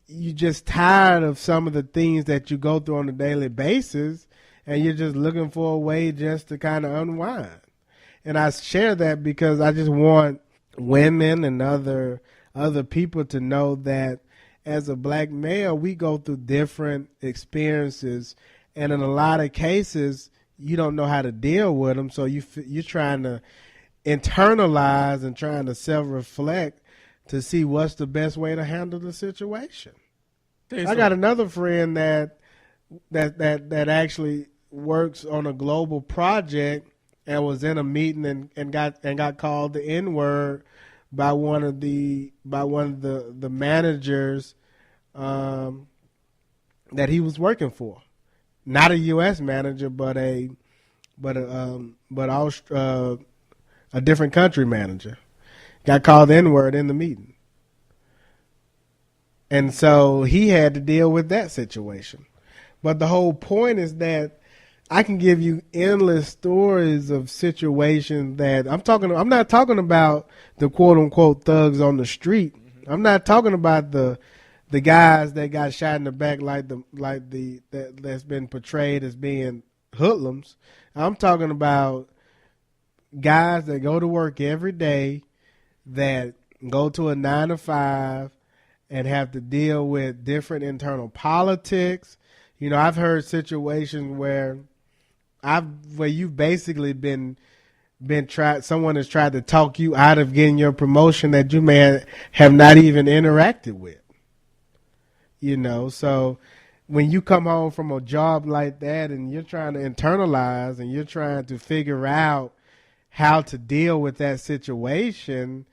you're just tired of some of the things that you go through on a daily basis, and you're just looking for a way just to kind of unwind. And I share that because I just want women and other people to know that as a black male, we go through different experiences, and in a lot of cases, you don't know how to deal with them. So you're trying to internalize and trying to self-reflect to see what's the best way to handle the situation. I got another friend that actually works on a global project and was in a meeting and got called the N-word by one of the managers that he was working for. Not a U.S. manager, but a different country manager. Got called the N-word in the meeting. And so he had to deal with that situation. But the whole point is that I can give you endless stories of situations that I'm not talking about the quote unquote thugs on the street. I'm not talking about the guys that got shot in the back that's been portrayed as being hoodlums. I'm talking about guys that go to work every day, that go to a 9-to-5 and have to deal with different internal politics. I've heard situations where you've basically been tried. Someone has tried to talk you out of getting your promotion that you may have not even interacted with. So when you come home from a job like that and you're trying to internalize and you're trying to figure out how to deal with that situation,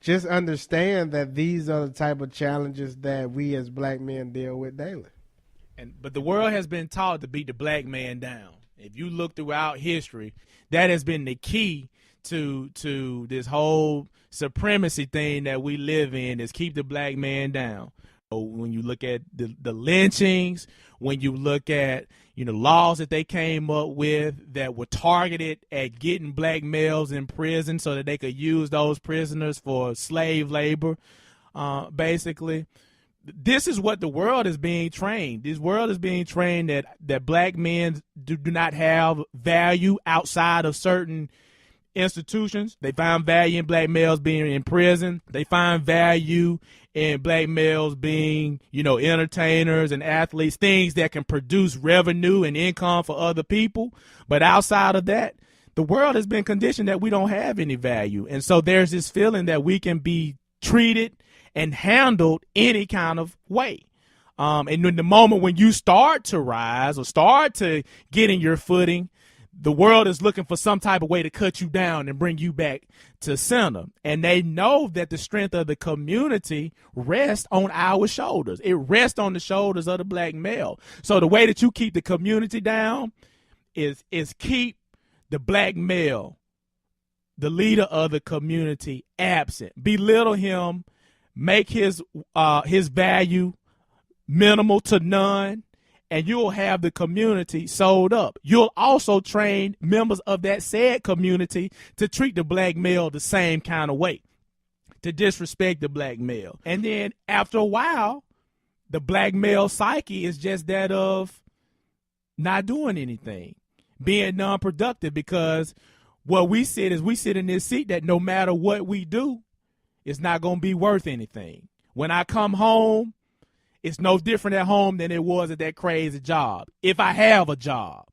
just understand that these are the type of challenges that we as black men deal with daily. But the world has been taught to beat the black man down. If you look throughout history, that has been the key to this whole supremacy thing that we live in, is keep the black man down. When you look at the lynchings, when you look at laws that they came up with that were targeted at getting black males in prison so that they could use those prisoners for slave labor, basically. This is what the world is being trained. This world is being trained that black men do not have value outside of certain institutions. They find value in black males being in prison. They find value in black males being, entertainers and athletes, things that can produce revenue and income for other people. But outside of that, the world has been conditioned that we don't have any value. And so there's this feeling that we can be treated and handled any kind of way. And in the moment when you start to rise or start to get in your footing, the world is looking for some type of way to cut you down and bring you back to center. And they know that the strength of the community rests on our shoulders. It rests on the shoulders of the black male. So the way that you keep the community down is keep the black male, the leader of the community, absent. Belittle him, make his value minimal to none, and you'll have the community sold up. You'll also train members of that said community to treat the black male the same kind of way, to disrespect the black male. And then after a while, the black male psyche is just that of not doing anything. being non-productive, because what we sit in this seat that no matter what we do, it's not going to be worth anything. When I come home, it's no different at home than it was at that crazy job. If I have a job,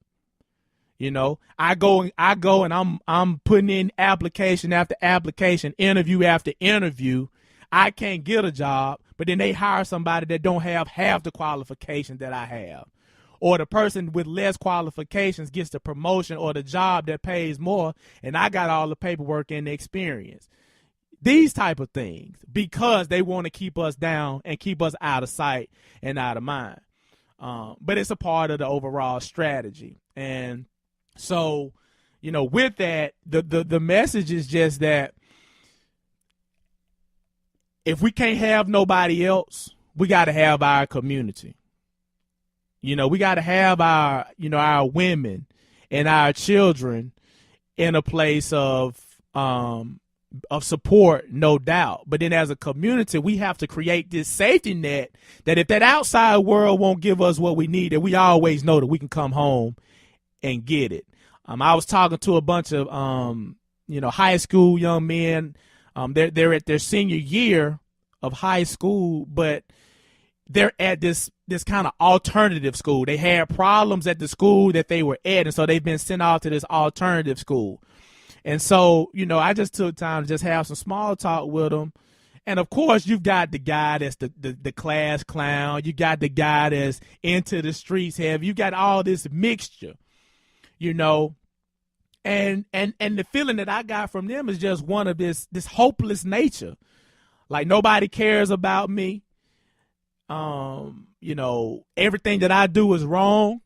I go and I'm putting in application after application, interview after interview. I can't get a job, but then they hire somebody that don't have half the qualifications that I have. Or the person with less qualifications gets the promotion or the job that pays more, and I got all the paperwork and the experience. These type of things, because they want to keep us down and keep us out of sight and out of mind. But it's a part of the overall strategy. And so, with that, the message is just that if we can't have nobody else, we got to have our community. We got to have our women and our children in a place of support, no doubt. But then as a community, we have to create this safety net that if that outside world won't give us what we need, that we always know that we can come home and get it. I was talking to a bunch of high school young men. They're at their senior year of high school, but they're at this kind of alternative school. They had problems at the school that they were at, and so they've been sent off to this alternative school. And so, I just took time to just have some small talk with them. And of course, you've got the guy that's the class clown. You got the guy that's into the streets heavy. You got all this mixture, and the feeling that I got from them is just one of this hopeless nature. Like nobody cares about me. Everything that I do is wrong.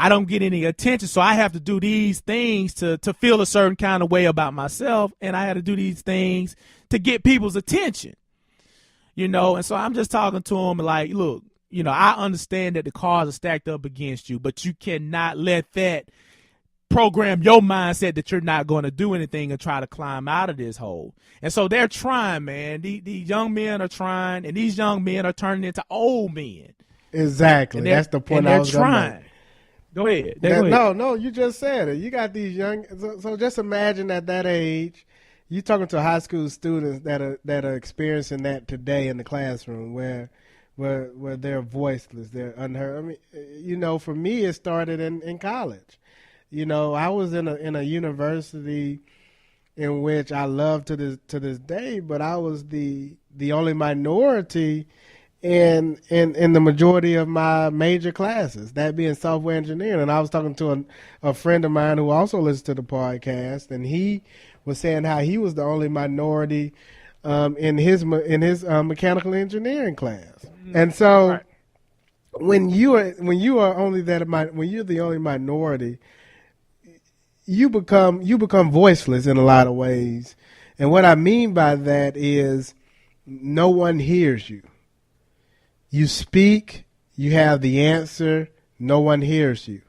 I don't get any attention, so I have to do these things to feel a certain kind of way about myself, and I had to do these things to get people's attention, and so I'm just talking to them like, look, I understand that the cards are stacked up against you, but you cannot let that program your mindset that you're not going to do anything and try to climb out of this hole. And so they're trying, man. These young men are trying, and these young men are turning into old men. Exactly. That's the point I was going to make. Go ahead. No, you just said it. You got these young. So just imagine at that age, you're talking to high school students that are experiencing that today in the classroom, where they're voiceless, they're unheard. I mean, for me, it started in college. I was in a university in which I love to this day, but I was the only minority in the majority of my major classes, that being software engineering. And I was talking to a friend of mine who also listens to the podcast, and he was saying how he was the only minority in his mechanical engineering class. And so right. when you're the only minority, you become voiceless in a lot of ways. And what I mean by that is no one hears you. You speak, you have the answer, no one hears you.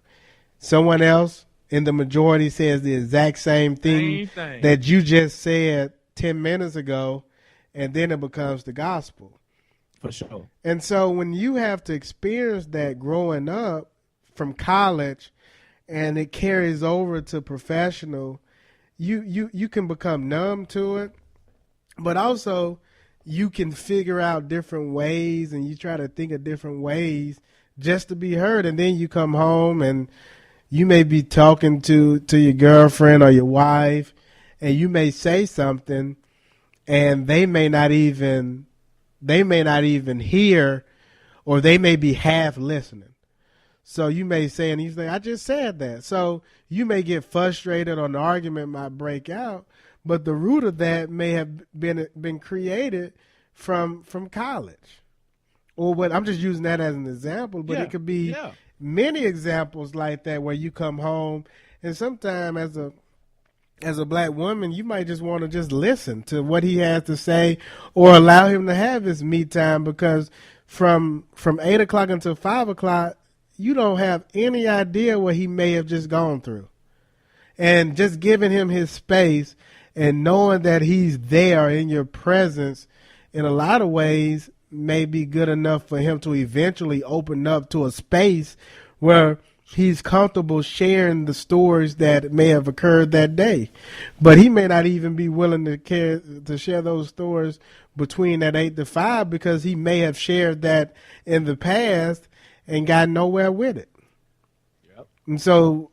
Someone else in the majority says the exact same thing that you just said 10 minutes ago, and then it becomes the gospel. For sure. And so when you have to experience that growing up from college and it carries over to professional, you can become numb to it, but also you can figure out different ways, and you try to think of different ways just to be heard. And then you come home and you may be talking to your girlfriend or your wife, and you may say something, and they may not even hear, or they may be half listening. So you may say, and you say, I just said that. So you may get frustrated, or an argument might break out. But the root of that may have been created from college, or what I'm just using that as an example. But it could be many examples like that, where you come home, and sometimes as a black woman, you might just want to just listen to what he has to say, or allow him to have his me time, because from 8 o'clock until 5 o'clock, you don't have any idea what he may have just gone through. And just giving him his space and knowing that he's there in your presence in a lot of ways may be good enough for him to eventually open up to a space where he's comfortable sharing the stories that may have occurred that day, but he may not even be willing to share those stories between that 8 to 5 because he may have shared that in the past and got nowhere with it. Yep. And so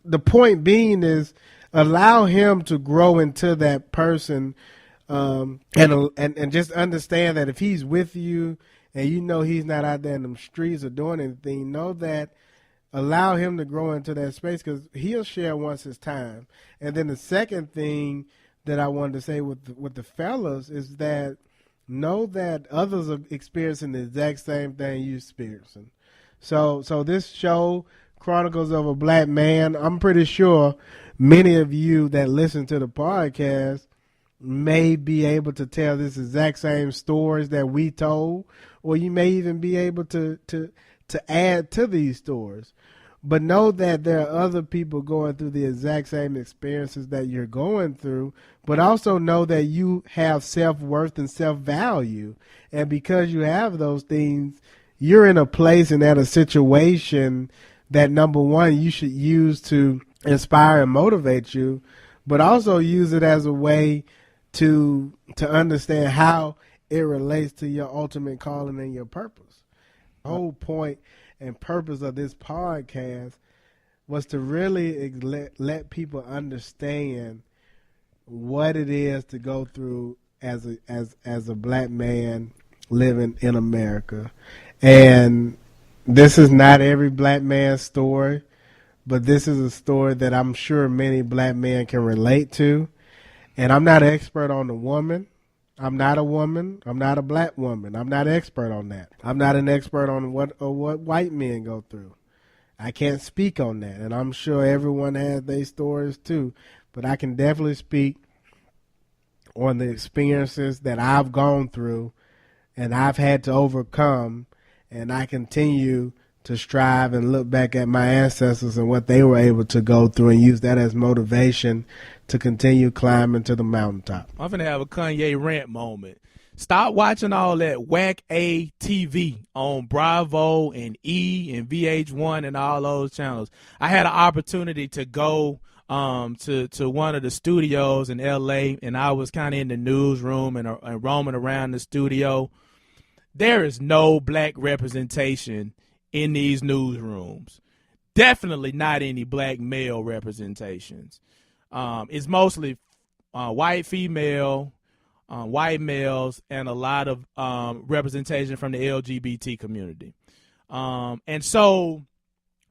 the point being is allow him to grow into that person, and just understand that if he's with you and you know he's not out there in them streets or doing anything, know that allow him to grow into that space because he'll share once his time. And then the second thing that I wanted to say with the fellas is that know that others are experiencing the exact same thing you're experiencing. So this show, Chronicles of a Black Man, I'm pretty sure many of you that listen to the podcast may be able to tell this exact same stories that we told, or you may even be able to add to these stories. But know that there are other people going through the exact same experiences that you're going through, but also know that you have self-worth and self-value. And because you have those things, you're in a place and at a situation that, number one, you should use to inspire and motivate you, but also use it as a way to understand how it relates to your ultimate calling and your purpose. The whole point and purpose of this podcast was to really let people understand what it is to go through as a black man living in America. And this is not every black man's story, but this is a story that I'm sure many black men can relate to. And I'm not an expert on the woman. I'm not a woman. I'm not a black woman. I'm not an expert on that. I'm not an expert on what white men go through. I can't speak on that. And I'm sure everyone has their stories too. But I can definitely speak on the experiences that I've gone through and I've had to overcome. And I continue to strive and look back at my ancestors and what they were able to go through and use that as motivation to continue climbing to the mountaintop. I'm going to have a Kanye rant moment. Stop watching all that whack A TV on Bravo and E and VH1 and all those channels. I had an opportunity to go to one of the studios in L.A., and I was kind of in the newsroom and roaming around the studio. There is no black representation in these newsrooms. Definitely not any black male representations. It's mostly white female, white males, and a lot of representation from the LGBT community. And so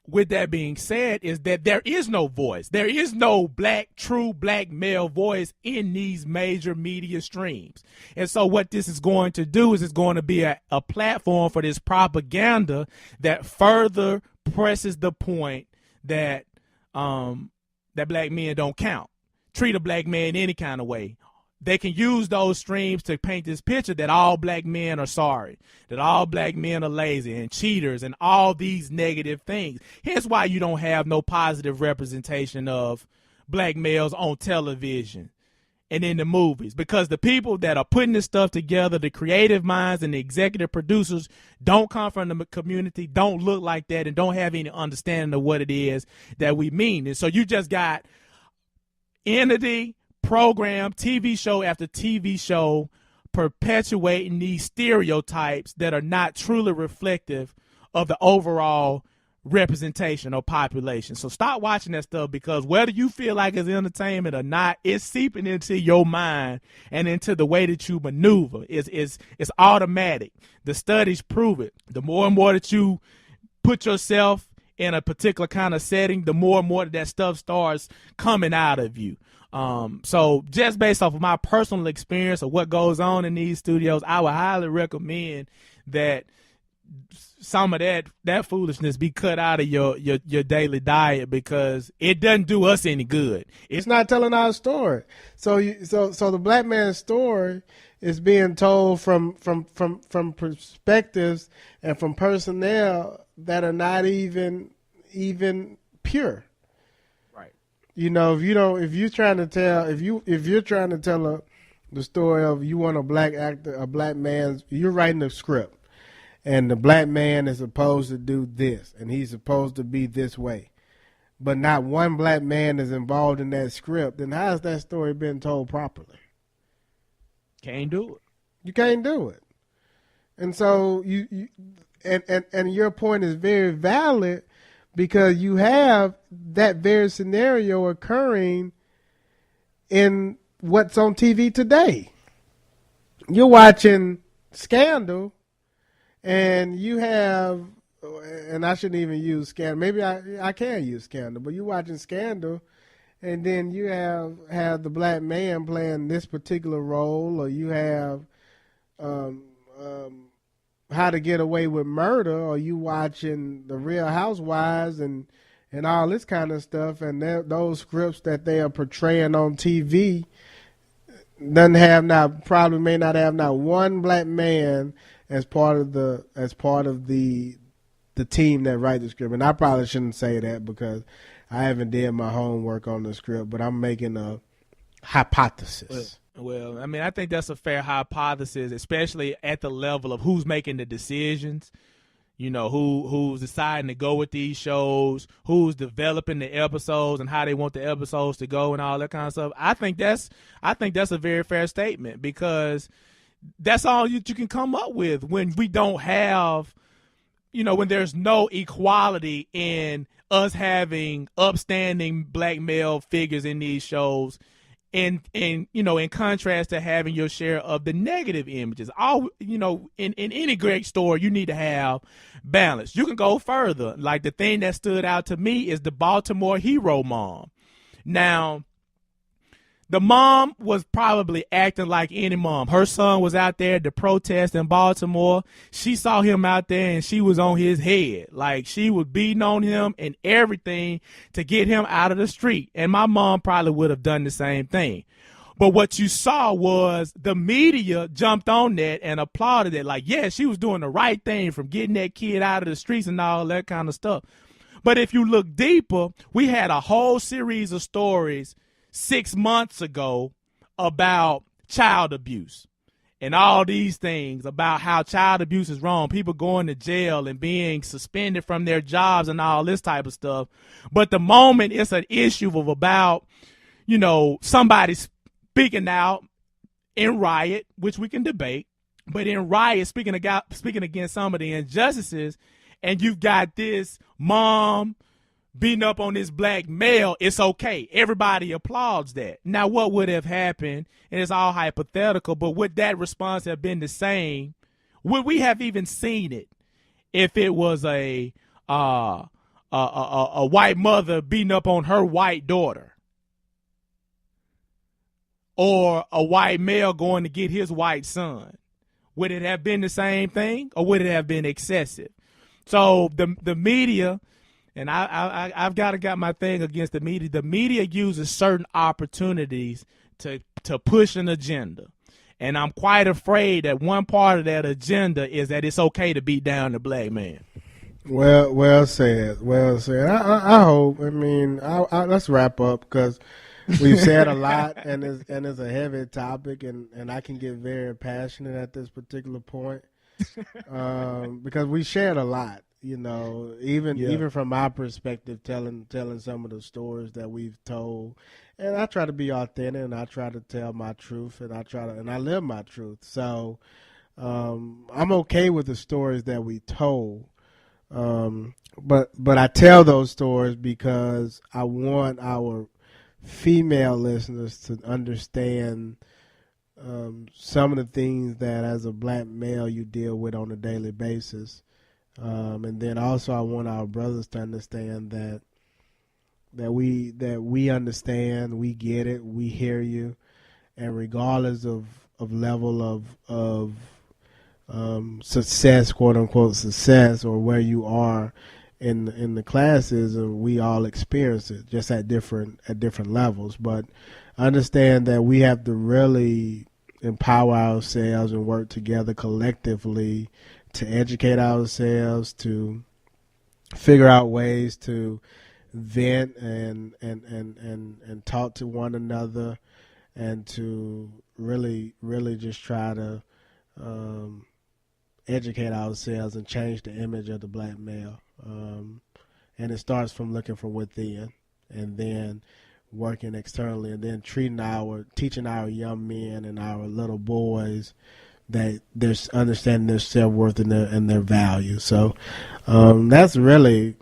with that being said, is that there is no voice. There is no true black male voice in these major media streams. And so what this is going to do is it's going to be a platform for this propaganda that further presses the point that that black men don't count. Treat a black man any kind of way. They can use those streams to paint this picture that all black men are sorry, that all black men are lazy and cheaters and all these negative things. Here's why you don't have no positive representation of black males on television and in the movies, because the people that are putting this stuff together, the creative minds and the executive producers, don't come from the community, don't look like that, and don't have any understanding of what it is that we mean. And so you just got entity, program, TV show after TV show perpetuating these stereotypes that are not truly reflective of the overall representation or population. So stop watching that stuff, because whether you feel like it's entertainment or not, it's seeping into your mind and into the way that you maneuver. It's automatic. The studies prove it. The more and more that you put yourself in a particular kind of setting, the more and more that stuff starts coming out of you. So just based off of my personal experience of what goes on in these studios, I would highly recommend that some of that foolishness be cut out of your daily diet, because it doesn't do us any good. It's not telling our story. So the black man's story is being told from perspectives and from personnel that are not even pure. Right. You know, if you're trying to tell the story of you want a black actor, a black man, you're writing a script. and the black man is supposed to do this, and he's supposed to be this way, but not one black man is involved in that script, then how has that story been told properly? Can't do it. You can't do it. And so and your point is very valid, because you have that very scenario occurring in what's on TV today. You're watching Scandal, and you have, and I shouldn't even use Scandal. Maybe I can use Scandal, but you're watching Scandal, and then you have the black man playing this particular role, or you have How to Get Away with Murder, or you watching The Real Housewives and all this kind of stuff, and those scripts that they are portraying on TV probably may not have not one black man as part of the team that write the script. And I probably shouldn't say that because I haven't did my homework on the script, but I'm making a hypothesis. Well, I mean, I think that's a fair hypothesis, especially at the level of who's making the decisions. You know, who's deciding to go with these shows, who's developing the episodes and how they want the episodes to go and all that kind of stuff. I think that's a very fair statement, because that's all you can come up with when we don't have, when there's no equality in us having upstanding black male figures in these shows. In contrast to having your share of the negative images. In any great story, you need to have balance. You can go further. Like, the thing that stood out to me is the Baltimore hero mom. Now, the mom was probably acting like any mom. Her son was out there to protest in Baltimore. She saw him out there and she was on his head. Like, she was beating on him and everything to get him out of the street. And my mom probably would have done the same thing. But what you saw was the media jumped on that and applauded it. Like, yeah, she was doing the right thing from getting that kid out of the streets and all that kind of stuff. But if you look deeper, we had a whole series of stories 6 months ago about child abuse and all these things about how child abuse is wrong, people going to jail and being suspended from their jobs and all this type of stuff. But the moment it's an issue of about, somebody speaking out in riot, which we can debate, but in riot, speaking against some of the injustices, and you've got this mom beating up on this black male, it's okay. Everybody applauds that. Now, what would have happened, and it's all hypothetical, but would that response have been the same? Would we have even seen it if it was a white mother beating up on her white daughter? Or a white male going to get his white son? Would it have been the same thing, or would it have been excessive? So the media... And I've got my thing against the media. The media uses certain opportunities to push an agenda. And I'm quite afraid that one part of that agenda is that it's okay to beat down the black man. Well said. Well said. I hope. I mean, let's wrap up, because we've said a lot, and it's a heavy topic, and I can get very passionate at this particular point, because we shared a lot. Even from my perspective, telling some of the stories that we've told, and I try to be authentic, and I try to tell my truth, and I live my truth. So I'm okay with the stories that we told, but I tell those stories because I want our female listeners to understand some of the things that, as a black male, you deal with on a daily basis. And then also I want our brothers to understand that we understand, we get it, we hear you, and regardless of level of success, quote unquote success, or where you are in the classes, we all experience it, just at different levels. But understand that we have to really empower ourselves and work together collectively to educate ourselves, to figure out ways to vent and talk to one another, and to really just try to educate ourselves and change the image of the black male. And it starts from looking from within, and then working externally, and then teaching our young men and our little boys that they're understanding their self-worth and their value. So that's really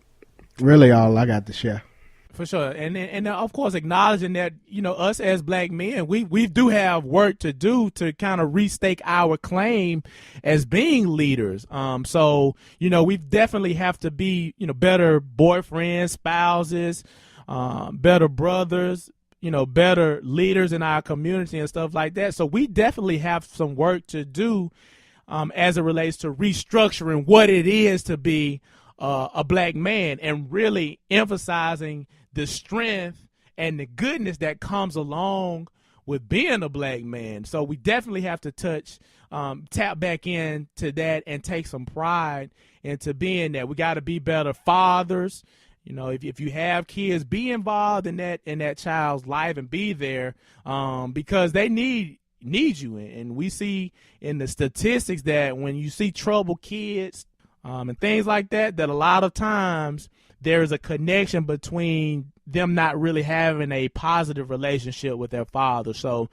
all I got to share. For sure. And of course, acknowledging that, us as black men, we do have work to do to kind of restake our claim as being leaders. So, we definitely have to be, better boyfriends, spouses, better brothers, better leaders in our community and stuff like that. So we definitely have some work to do as it relates to restructuring what it is to be a black man, and really emphasizing the strength and the goodness that comes along with being a black man. So we definitely have to tap back into that and take some pride into being that. We got to be better fathers. If you have kids, be involved in that child's life and be there because they need you. And we see in the statistics that when you see troubled kids and things like that, a lot of times there is a connection between them not really having a positive relationship with their father. So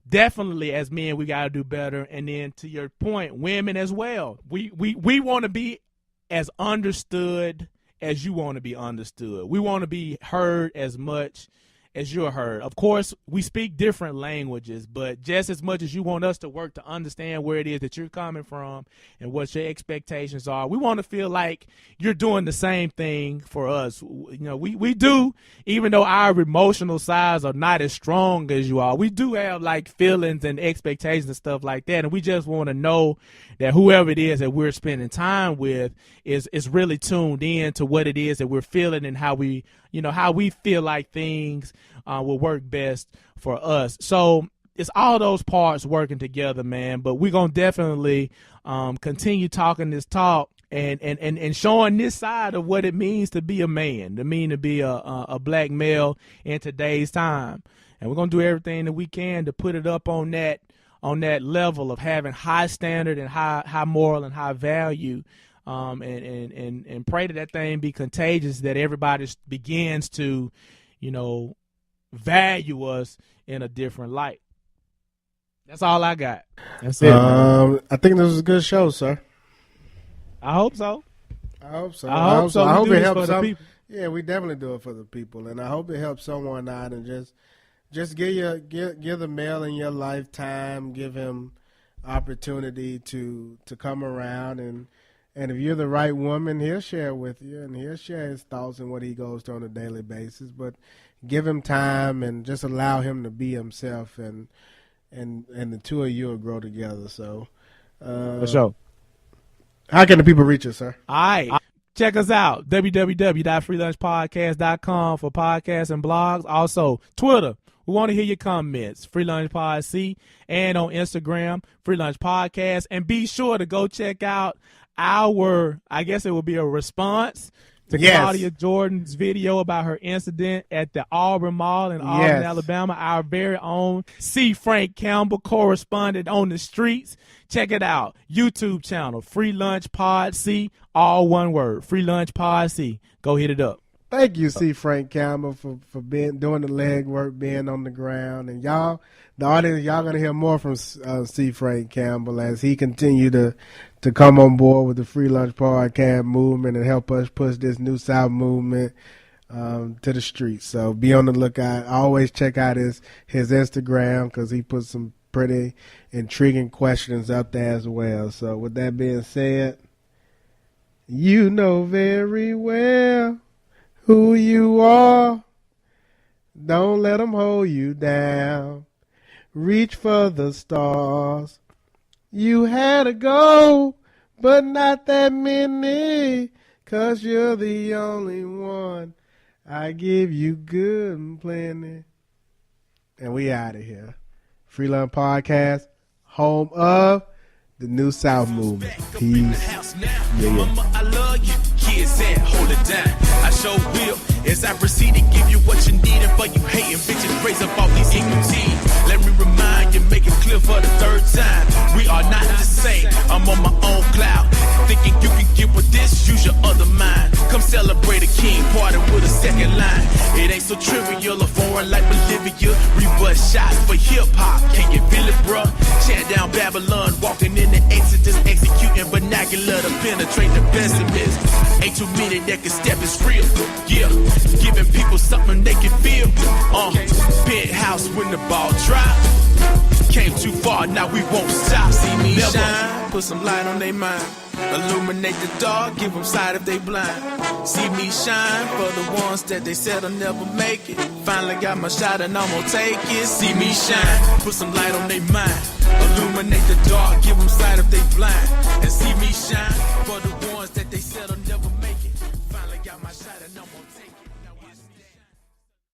definitely as men, we got to do better. And then to your point, women as well. We want to be as understood as you want to be understood. We want to be heard as much as you're heard. Of course, we speak different languages, but just as much as you want us to work to understand where it is that you're coming from and what your expectations are, we want to feel like you're doing the same thing for us. We do, even though our emotional sides are not as strong as you are, we do have like feelings and expectations and stuff like that. And we just want to know that whoever it is that we're spending time with is really tuned in to what it is that we're feeling and how we feel like things will work best for us. So it's all those parts working together, man. But we're going to definitely continue talking this talk and showing this side of what it means to be a man, to be a black male in today's time. And we're going to do everything that we can to put it up on that level of having high standard and high moral and high value. And pray that thing be contagious, that everybody begins to, value us in a different light. That's all I got. That's it. I think this was a good show, sir. I hope so. I hope so. I hope it helps some people. Yeah, we definitely do it for the people, and I hope it helps someone out. And just give the male in your life time, give him opportunity to come around, and if you're the right woman, he'll share with you, and he'll share his thoughts and what he goes through on a daily basis. But give him time and just allow him to be himself, and the two of you will grow together. So, for sure. How can the people reach us, sir? All right. Check us out, www.freelunchpodcast.com for podcasts and blogs. Also, Twitter. We want to hear your comments, FreelunchPodC, and on Instagram, Freelunch Podcast. And be sure to go check out our, I guess it will be a response to Claudia Jordan's video about her incident at the Auburn Mall in Auburn, Alabama. Our very own C. Frank Campbell correspondent on the streets. Check it out. YouTube channel, Free Lunch Pod C, all one word, Free Lunch Pod C. Go hit it up. Thank you, C. Frank Campbell, for doing the legwork, being on the ground. And y'all, the audience, y'all going to hear more from C. Frank Campbell as he continue to come on board with the Free Lunch Podcast movement and help us push this New South movement to the streets. So be on the lookout. Always check out his Instagram, because he puts some pretty intriguing questions up there as well. So with that being said, you know very well who you are. Don't let them hold you down. Reach for the stars. You had a goal, but not that many, 'cause you're the only one. I give you good and plenty. And we out of here. Freelance Podcast, home of the New South movement. Peace. Mama, I love you. Kids and hold it down. I show will as I proceed to give you what you need, and for you hating bitches, raise up all these equal teams. Let me remind you, make it clear. clear for the third time. We are not the same. I'm on my own cloud. Thinking you can get with this, use your other mind. Come celebrate a king party with a second line. It ain't so trivial, a foreign like Bolivia. Rebut shot for hip hop. Can you feel it, bruh? Chant down Babylon, walking in the Exodus, executing vernacular to penetrate the pessimist. Ain't too many that can step is real. Yeah, giving people something they can feel. Penthouse when the ball drop. Came too far, now we won't stop. See me shine, put some light on their mind. Illuminate the dark, give them sight if they blind. See me shine for the ones that they said will never make it. Finally got my shot and I'm gonna take it. See me shine, put some light on their mind. Illuminate the dark, give them sight if they blind. And see me shine for the ones that they said will never make it. Finally got my shot and I'm gonna take it.